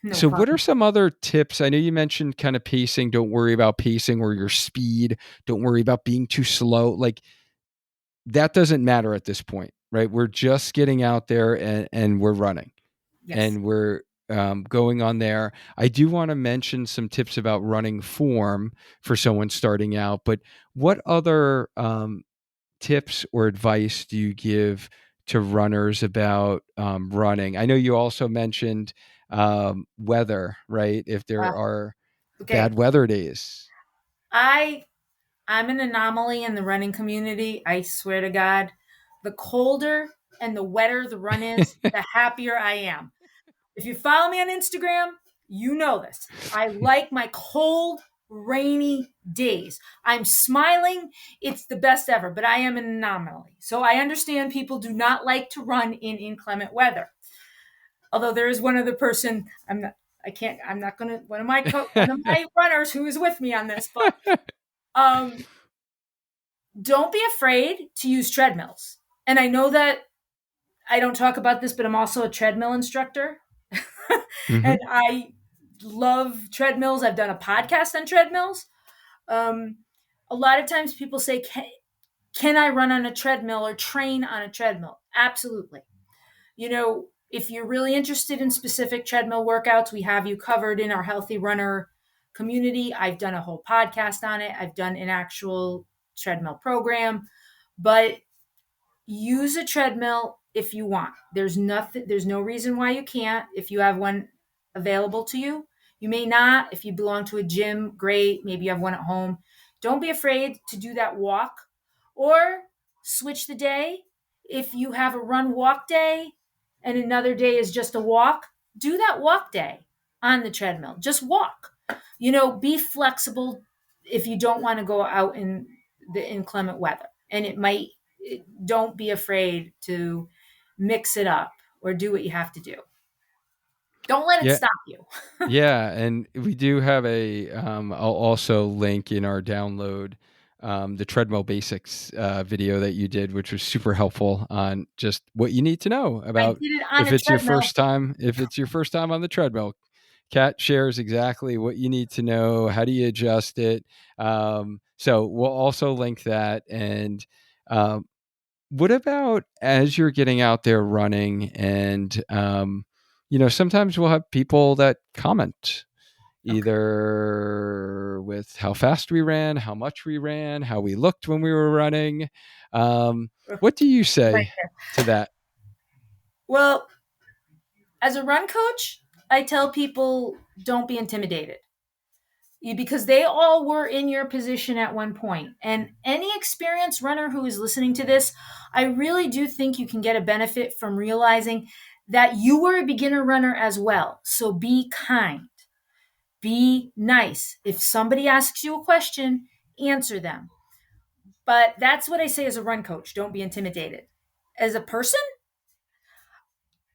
No so what are problem. some other tips? I know you mentioned kind of pacing. Don't worry about pacing or your speed. Don't worry about being too slow. Like that doesn't matter at this point, right? We're just getting out there and we're running Yes. and we're going on there. I do want to mention some tips about running form for someone starting out, but what other tips or advice do you give to runners about running? I know you also mentioned weather, right? If there are bad Okay. weather days. I I'm an anomaly in the running community. I swear to God, the colder and the wetter the run is, the happier I am. If you follow me on Instagram, you know this. I like my cold, rainy days. I'm smiling. It's the best ever, but I am an anomaly. So I understand people do not like to run in inclement weather. Although there is one other person, I'm not going to, one of my runners who is with me on this, but um, don't be afraid to use treadmills. And I know that I don't talk about this, but I'm also a treadmill instructor. Hmm. And I love treadmills. I've done a podcast on treadmills. Um, a lot of times people say, can I run on a treadmill or train on a treadmill? Absolutely. If you're really interested in specific treadmill workouts, we have you covered in our Healthy Runner community. I've done a whole podcast on it. I've done an actual treadmill program, but use a treadmill if you want. There's no reason why you can't if you have one available to you. You may not. If you belong to a gym, great. Maybe you have one at home. Don't be afraid to do that walk or switch the day. If you have a run walk day and another day is just a walk, do that walk day on the treadmill. Just walk. Be flexible if you don't want to go out in the inclement weather. And don't be afraid to mix it up or do what you have to do. Don't let it Yeah. stop you. Yeah, and we do have I'll also link in our download the treadmill basics video that you did, which was super helpful on just what you need to know I about did it on a treadmill. if it's your first time on the treadmill. Kat shares exactly what you need to know. How do you adjust it? So we'll also link that. And um, what about as you're getting out there running and sometimes we'll have people that comment Okay. either with how fast we ran, how much we ran, how we looked when we were running. What do you Right say there. to that? Well, as a run coach, I tell people don't be intimidated because they all were in your position at one point. And any experienced runner who is listening to this, I really do think you can get a benefit from realizing that you were a beginner runner as well. So be kind. Be nice. If somebody asks you a question, answer them. But that's what I say as a run coach. Don't be intimidated. As a person,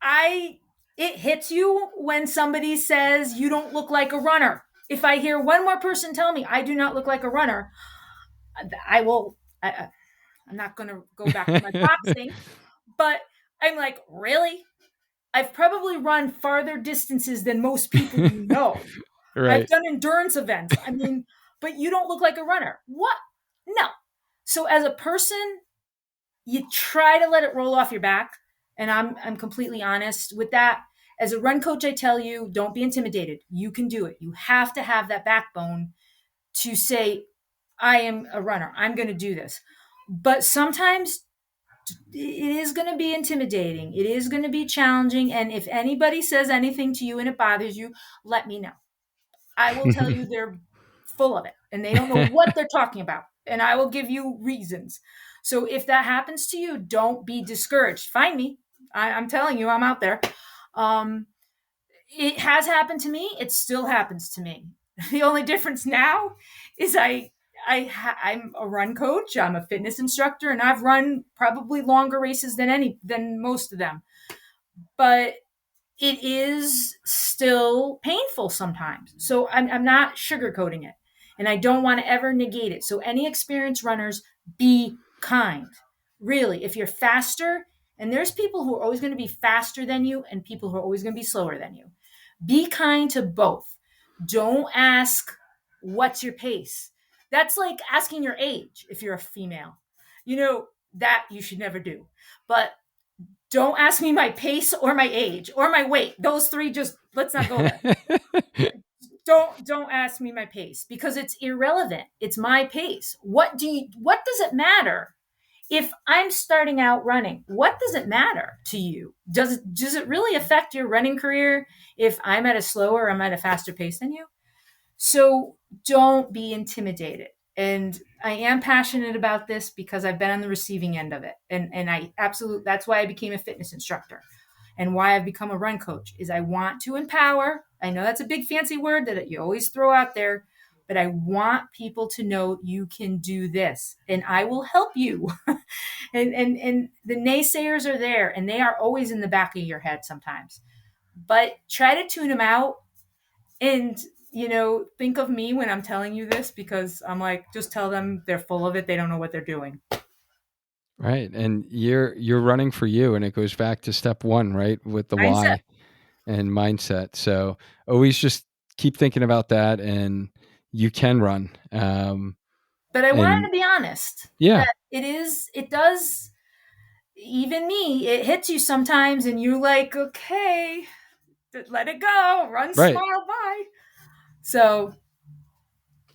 I it hits you when somebody says you don't look like a runner. If I hear one more person tell me I do not look like a runner, I will. I'm not going to go back to my boxing, but I'm like, really? I've probably run farther distances than most people you know. I've Right. done endurance events. I mean, but you don't look like a runner. What? No. So as a person, you try to let it roll off your back. And I'm completely honest with that. As a run coach, I tell you, don't be intimidated. You can do it. You have to have that backbone to say, I am a runner. I'm going to do this. But sometimes it is going to be intimidating. It is going to be challenging. And if anybody says anything to you and it bothers you, let me know. I will tell you they're full of it, and they don't know what they're talking about. And I will give you reasons. So if that happens to you, don't be discouraged. Find me. I'm telling you, I'm out there. Um, it has happened to me. It still happens to me. The only difference now is I'm a run coach. I'm a fitness instructor, and I've run probably longer races than most of them. But it is still painful sometimes. So I'm not sugarcoating it, and I don't want to ever negate it. So any experienced runners, be kind. Really, if you're faster, and there's people who are always going to be faster than you and people who are always going to be slower than you. Be kind to both. Don't ask, what's your pace? That's like asking your age if you're a female. That you should never do. But don't ask me my pace or my age or my weight. Those three, just let's not go there. Don't ask me my pace, because it's irrelevant. It's my pace. What does it matter? If I'm starting out running, what does it matter to you? Does it really affect your running career if I'm at a slower or I'm at a faster pace than you? So don't be intimidated. And I am passionate about this because I've been on the receiving end of it. And that's why I became a fitness instructor, and why I've become a run coach is I want to empower. I know that's a big fancy word that you always throw out there, but I want people to know you can do this, and I will help you. and the naysayers are there, and they are always in the back of your head sometimes. But try to tune them out, and think of me when I'm telling you this, because I'm like, just tell them they're full of it. They don't know what they're doing. Right. And you're running for you, and it goes back to step one, right? With the Mindset. why and mindset. So always just keep thinking about that, and you can run. But I wanted And to be honest yeah, that it does, even me, it hits you sometimes, and you're like, okay, let it go, run, right. smile, bye. So,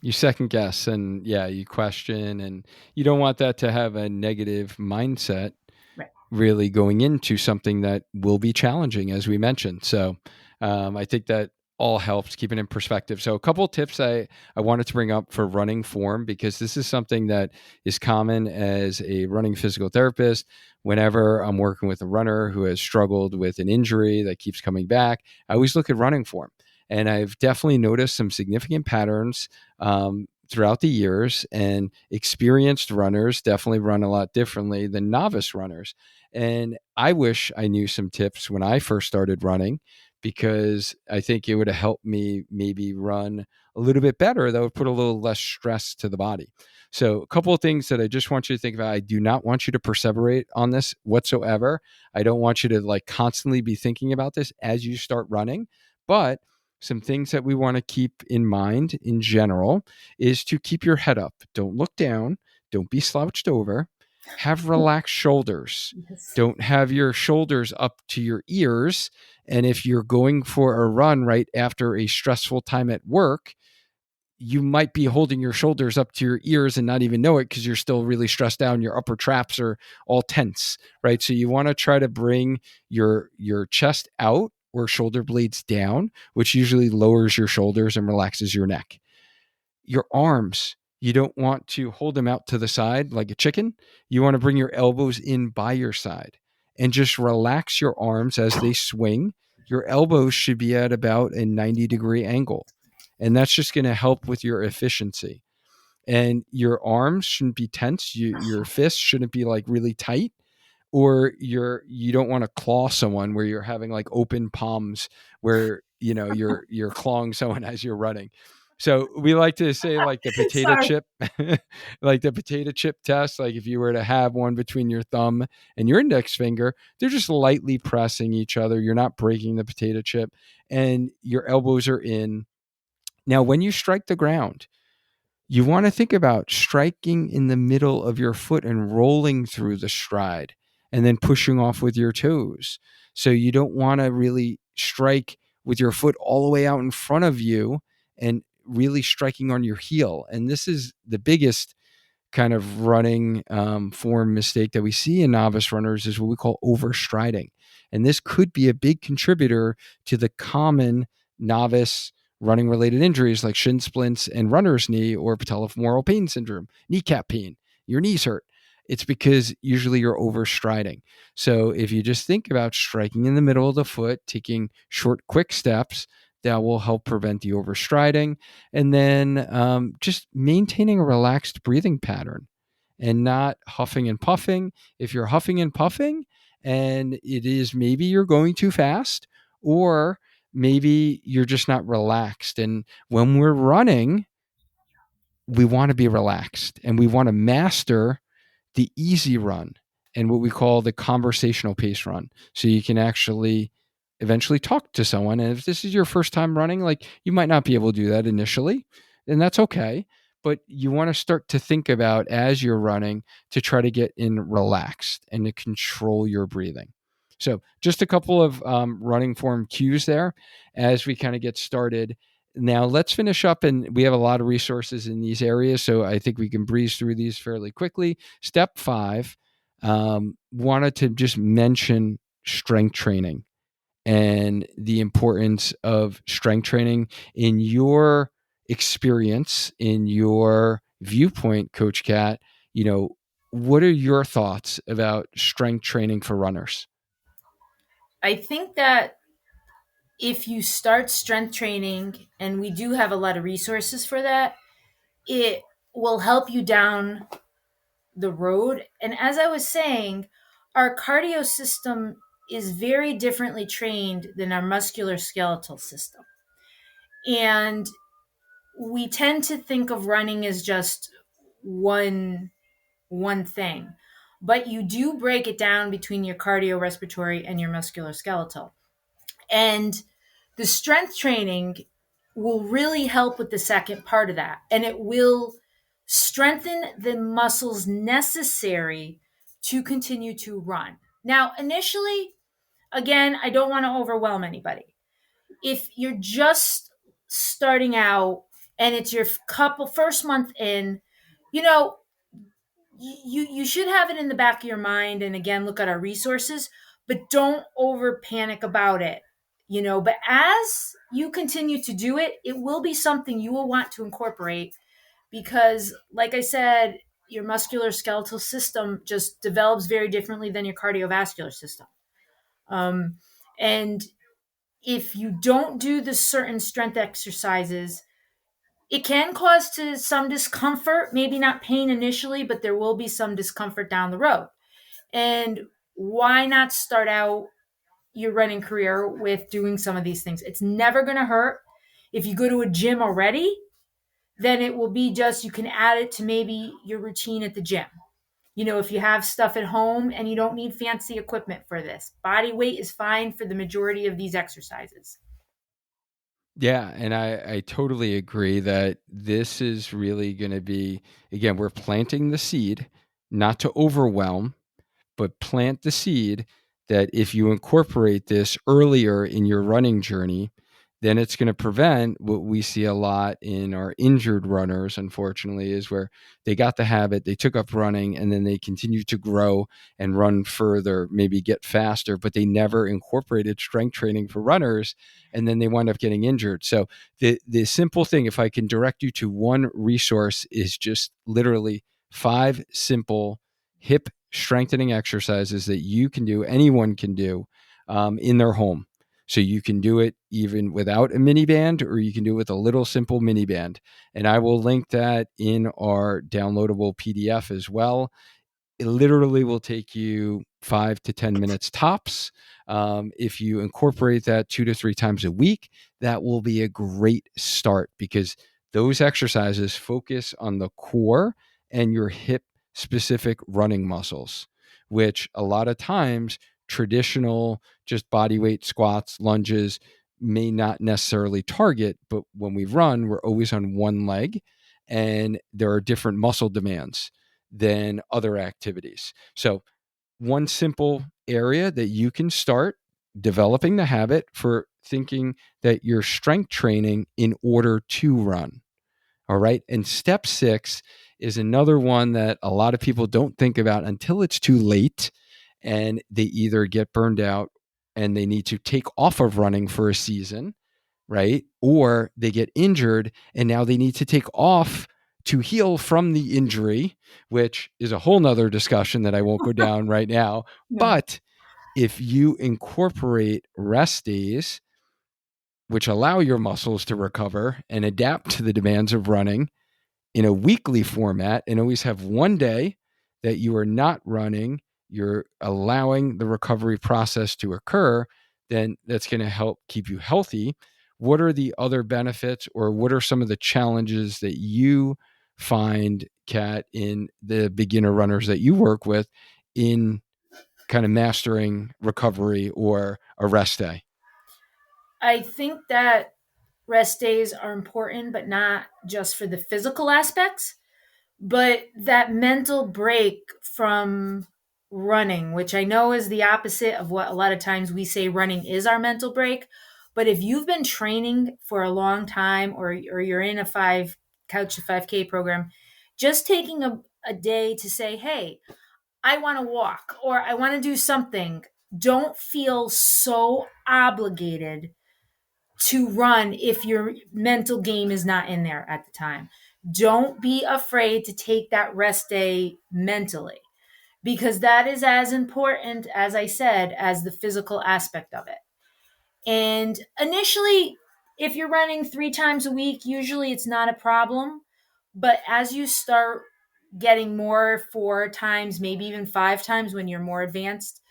You second guess, and yeah, you question, and you don't want that to have a negative mindset right. really going into something that will be challenging, as we mentioned. So I think that all helps keep it in perspective. So a couple of tips I wanted to bring up for running form, because this is something that is common as a running physical therapist. Whenever I'm working with a runner who has struggled with an injury that keeps coming back, I always look at running form. And I've definitely noticed some significant patterns throughout the years, and experienced runners definitely run a lot differently than novice runners. And I wish I knew some tips when I first started running, because I think it would have helped me maybe run a little bit better. That would put a little less stress to the body. So, a couple of things that I just want you to think about. I do not want you to perseverate on this whatsoever. I don't want you to like constantly be thinking about this as you start running. But some things that we want to keep in mind in general is to keep your head up. Don't look down. Don't be slouched over. Have relaxed shoulders. Yes. Don't have your shoulders up to your ears. And if you're going for a run right after a stressful time at work, you might be holding your shoulders up to your ears and not even know it, because you're still really stressed out. Your upper traps are all tense, right? So you want to try to bring your chest out or shoulder blades down, which usually lowers your shoulders and relaxes your neck. Your arms, you don't want to hold them out to the side like a chicken. You want to bring your elbows in by your side and just relax your arms as they swing. Your elbows should be at about a 90-degree angle. And that's just going to help with your efficiency. And your arms shouldn't be tense. Your fists shouldn't be like really tight, or you don't want to claw someone where you're having like open palms where you're clawing someone as you're running. So we like to say like the potato Sorry. chip like the potato chip test. Like if you were to have one between your thumb and your index finger, they're just lightly pressing each other. You're not breaking the potato chip, and your elbows are in. Now when you strike the ground, you want to think about striking in the middle of your foot and rolling through the stride, and then pushing off with your toes. So you don't want to really strike with your foot all the way out in front of you and really striking on your heel. And this is the biggest kind of running form mistake that we see in novice runners, is what we call overstriding. And this could be a big contributor to the common novice running related injuries like shin splints and runner's knee or patellofemoral pain syndrome, kneecap pain, your knees hurt. It's because usually you're overstriding. So if you just think about striking in the middle of the foot, taking short, quick steps, that will help prevent the overstriding. And then just maintaining a relaxed breathing pattern and not huffing and puffing. If you're huffing and puffing and it is maybe you're going too fast, or maybe you're just not relaxed. And when we're running, we want to be relaxed and we want to master the easy run and what we call the conversational pace run. So you can actually eventually talk to someone. And if this is your first time running, like you might not be able to do that initially, and that's okay. But you want to start to think about as you're running to try to get in relaxed and to control your breathing. So just a couple of running form cues there as we kind of get started. Now let's finish up, and we have a lot of resources in these areas, so I think we can breeze through these fairly quickly. Step 5, wanted to just mention strength training and the importance of strength training in your experience, in your viewpoint, Coach Cat. What are your thoughts about strength training for runners? I think that if you start strength training, and we do have a lot of resources for that, it will help you down the road. And as I was saying, our cardio system is very differently trained than our muscular skeletal system. And we tend to think of running as just one thing. But you do break it down between your cardiorespiratory and your musculoskeletal. And the strength training will really help with the second part of that. And it will strengthen the muscles necessary to continue to run. Now, initially, again, I don't want to overwhelm anybody. If you're just starting out and it's your first month in, you know, you should have it in the back of your mind, and again look at our resources, but don't over panic about it. But as you continue to do it, it will be something you will want to incorporate, because like I said, your muscular skeletal system just develops very differently than your cardiovascular system. And if you don't do the certain strength exercises, it can cause to some discomfort, maybe not pain initially, but there will be some discomfort down the road. And why not start out your running career with doing some of these things? It's never going to hurt. If you go to a gym already, then it will be just, you can add it to maybe your routine at the gym. If you have stuff at home and you don't need fancy equipment for this, body weight is fine for the majority of these exercises. Yeah, and I totally agree that this is really going to be, again, we're planting the seed, not to overwhelm, but plant the seed that if you incorporate this earlier in your running journey, then it's going to prevent what we see a lot in our injured runners, unfortunately, is where they got the habit, they took up running, and then they continue to grow and run further, maybe get faster, but they never incorporated strength training for runners, and then they wind up getting injured. So the simple thing, if I can direct you to one resource, is just literally 5 simple hip strengthening exercises that you can do, anyone can do in their home. So you can do it even without a mini band, or you can do it with a little simple mini band. And I will link that in our downloadable PDF as well. It literally will take you 5 to 10 minutes tops. If you incorporate that 2 to 3 times a week, that will be a great start, because those exercises focus on the core and your hip specific running muscles, which a lot of times traditional just body weight squats, lunges may not necessarily target. But when we run, we're always on one leg, and there are different muscle demands than other activities. So one simple area that you can start developing the habit for thinking that you're strength training in order to run. All right. And step 6 is another one that a lot of people don't think about until it's too late, and they either get burned out and they need to take off of running for a season. right? Or they get injured and now they need to take off to heal from the injury, which is a whole nother discussion that I won't go down right now. Yeah. But if you incorporate rest days, which allow your muscles to recover and adapt to the demands of running in a weekly format, and always have one day that you are not running, you're allowing the recovery process to occur, then that's going to help keep you healthy. What are the other benefits, or what are some of the challenges that you find, Kat, in the beginner runners that you work with in kind of mastering recovery or a rest day? I think that rest days are important, but not just for the physical aspects, but that mental break from running, which I know is the opposite of what a lot of times we say running is our mental break. But if you've been training for a long time, or you're in a couch to 5K program, just taking a day to say, hey, I want to walk or I want to do something, don't feel so obligated to run if your mental game is not in there at the time. Don't be afraid to take that rest day mentally, because that is as important, as I said, as the physical aspect of it. And initially, if you're running 3 times a week, usually it's not a problem. But as you start getting more 4 times, maybe even 5 times when you're more advanced,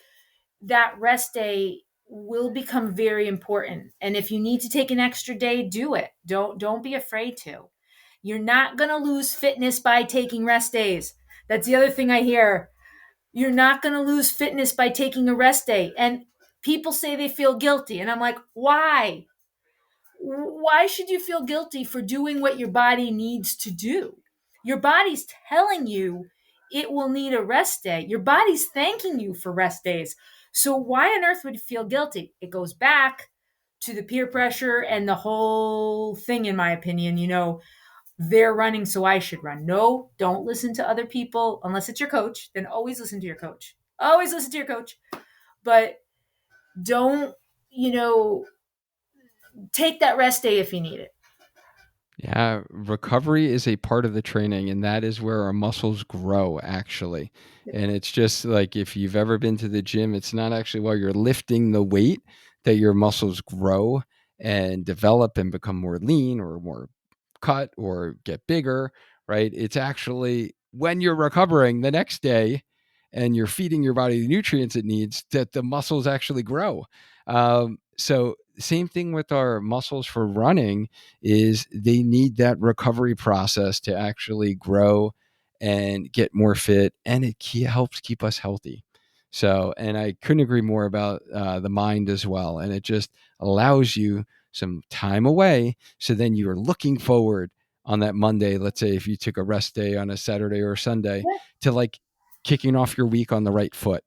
that rest day will become very important. And if you need to take an extra day, do it. Don't be afraid to. You're not going to lose fitness by taking rest days. That's the other thing I hear. You're not going to lose fitness by taking a rest day. And people say they feel guilty, and I'm like, "Why? Why should you feel guilty for doing what your body needs to do? Your body's telling you it will need a rest day. Your body's thanking you for rest days. So why on earth would you feel guilty?" It goes back to the peer pressure and the whole thing, in my opinion. They're running, so I should run. No, don't listen to other people unless it's your coach. Then always listen to your coach. Always listen to your coach. But don't, you know, take that rest day if you need it. Yeah, recovery is a part of the training, and that is where our muscles grow, actually. And it's just like if you've ever been to the gym, it's not actually while you're lifting the weight that your muscles grow and develop and become more lean or more cut or get bigger, right? It's actually when you're recovering the next day and you're feeding your body the nutrients it needs that the muscles actually grow. So same thing with our muscles for running is they need that recovery process to actually grow and get more fit, and it helps keep us healthy. So, and I couldn't agree more about the mind as well. And it just allows you some time away. So then you're looking forward on that Monday. Let's say if you took a rest day on a Saturday or Sunday, to like kicking off your week on the right foot.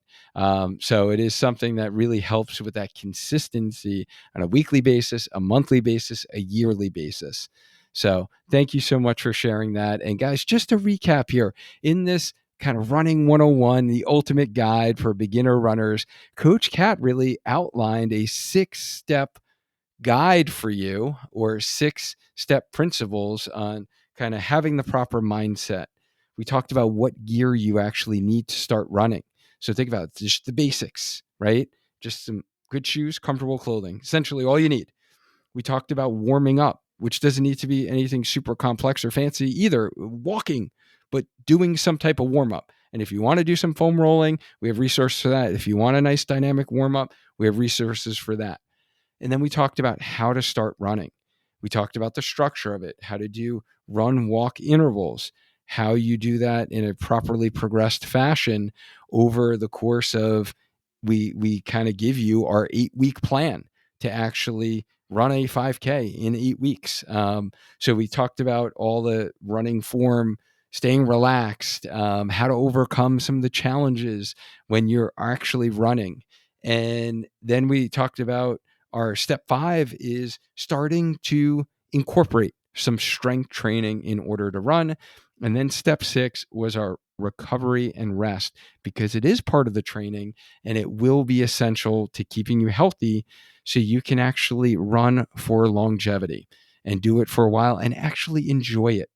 So it is something that really helps with that consistency on a weekly basis, a monthly basis, a yearly basis. So thank you so much for sharing that. And guys, just to recap here, in this kind of running 101, the ultimate guide for beginner runners, Coach Kat really outlined a 6-step guide for you, or 6-step principles on kind of having the proper mindset. We talked about what gear you actually need to start running. So think about just the basics, right? Just some good shoes, comfortable clothing, essentially all you need. We talked about warming up, which doesn't need to be anything super complex or fancy either. Walking, but doing some type of warm up. And if you want to do some foam rolling, we have resources for that. If you want a nice dynamic warm up, we have resources for that. And then we talked about how to start running. We talked about the structure of it, how to do run walk intervals, how you do that in a properly progressed fashion over the course of we kind of give you our 8-week plan to actually run a 5K in 8 weeks. So we talked about all the running form, staying relaxed, how to overcome some of the challenges when you're actually running. And then we talked about our step 5 is starting to incorporate some strength training in order to run. And then step 6 was our recovery and rest, because it is part of the training and it will be essential to keeping you healthy. so you can actually run for longevity and do it for a while and actually enjoy it.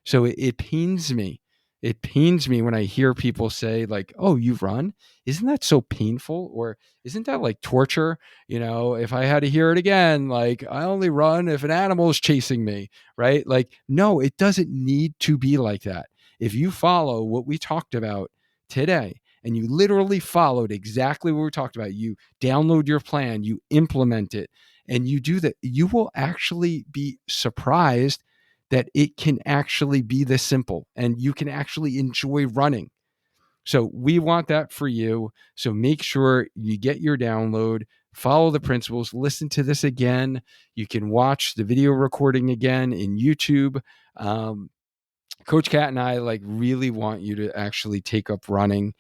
So it pains me. It pains me when I hear people say, like, oh, you run? Isn't that so painful? Or isn't that like torture? If I had to hear it again, like, I only run if an animal is chasing me, right? Like, no, it doesn't need to be like that. If you follow what we talked about today, and you literally followed exactly what we talked about, you download your plan, you implement it, and you do that, you will actually be surprised that it can actually be this simple and you can actually enjoy running. So we want that for you. So make sure you get your download, follow the principles, listen to this again. You can watch the video recording again in YouTube. Coach Kat and I like really want you to actually take up running,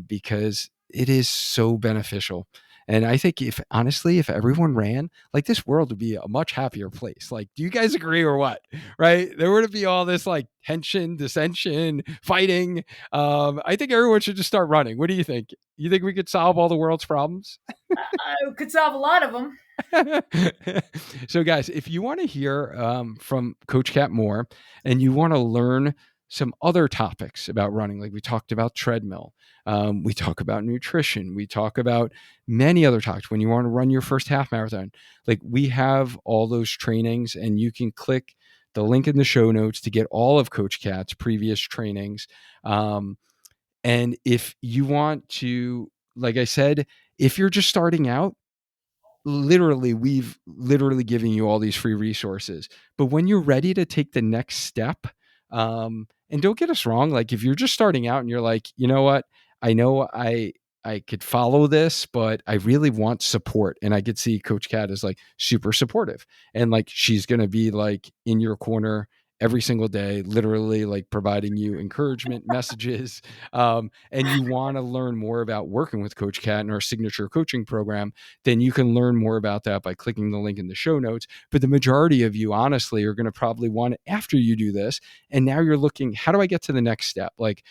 because it is so beneficial. And I think if honestly, if everyone ran, like this world would be a much happier place. Like, do you guys agree or what? Right? There wouldn't be all this like tension, dissension, fighting. I think everyone should just start running. What do you think? You think we could solve all the world's problems? I could solve a lot of them. So, guys, if you want to hear from Coach Cat more and you want to learn some other topics about running, like we talked about treadmill, we talk about nutrition, we talk about many other topics. When you want to run your first half marathon, like we have all those trainings, and you can click the link in the show notes to get all of Coach Cat's previous trainings. And if you want to, like I said, if you're just starting out, literally we've literally given you all these free resources, but when you're ready to take the next step, and don't get us wrong, like if you're just starting out and you're like, you know what, I know I could follow this, but I really want support, and I could see Coach Cat is like super supportive, and like she's going to be like in your corner every single day, literally like providing you encouragement messages, and you want to learn more about working with Coach Cat and our signature coaching program, then you can learn more about that by clicking the link in the show notes. But the majority of you, honestly, are going to probably want it after you do this. And now you're looking, how do I get to the next step? Like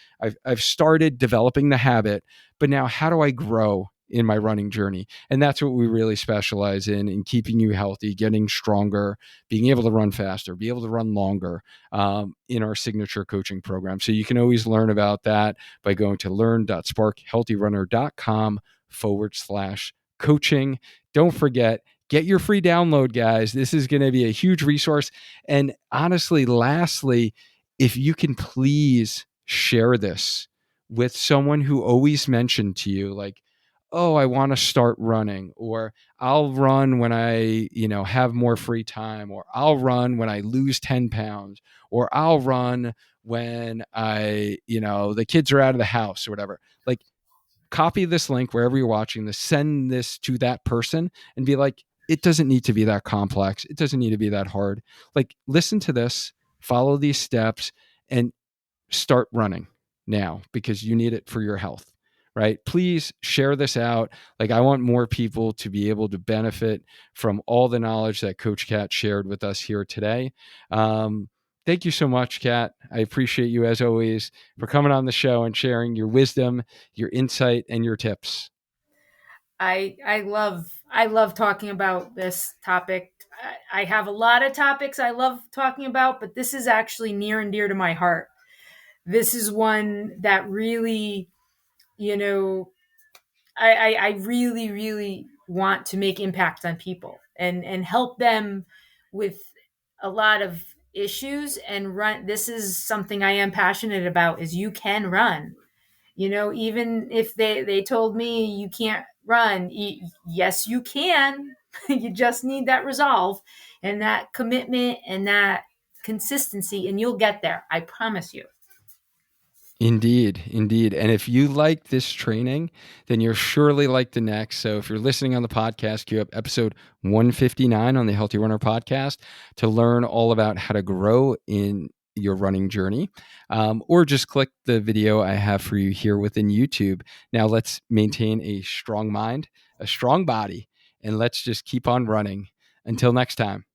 I've started developing the habit, but now how do I grow in my running journey? And that's what we really specialize in keeping you healthy, getting stronger, being able to run faster, be able to run longer, in our signature coaching program. So you can always learn about that by going to learn.sparkhealthyrunner.com/coaching. Don't forget, get your free download, guys. This is going to be a huge resource. And honestly, lastly, if you can please share this with someone who always mentioned to you, like, oh, I want to start running, or I'll run when I, have more free time, or I'll run when I lose 10 pounds, or I'll run when the kids are out of the house or whatever. Like, copy this link wherever you're watching this, send this to that person and be like, it doesn't need to be that complex. It doesn't need to be that hard. Like, listen to this, follow these steps, and start running now because you need it for your health, right? Please share this out. Like, I want more people to be able to benefit from all the knowledge that Coach Cat shared with us here today. Thank you so much, Kat. I appreciate you, as always, for coming on the show and sharing your wisdom, your insight, and your tips. I love talking about this topic. I have a lot of topics I love talking about, but this is actually near and dear to my heart. This is one that really, you know, I really, really want to make impact on people and help them with a lot of issues and run. This is something I am passionate about, is you can run. Even if they told me you can't run, yes, you can. You just need that resolve and that commitment and that consistency, and you'll get there. I promise you. Indeed, indeed. And if you like this training, then you're surely like the next. So if you're listening on the podcast, queue up episode 159 on the Healthy Runner podcast to learn all about how to grow in your running journey, or just click the video I have for you here within YouTube. Now let's maintain a strong mind, a strong body, and let's just keep on running. Until next time.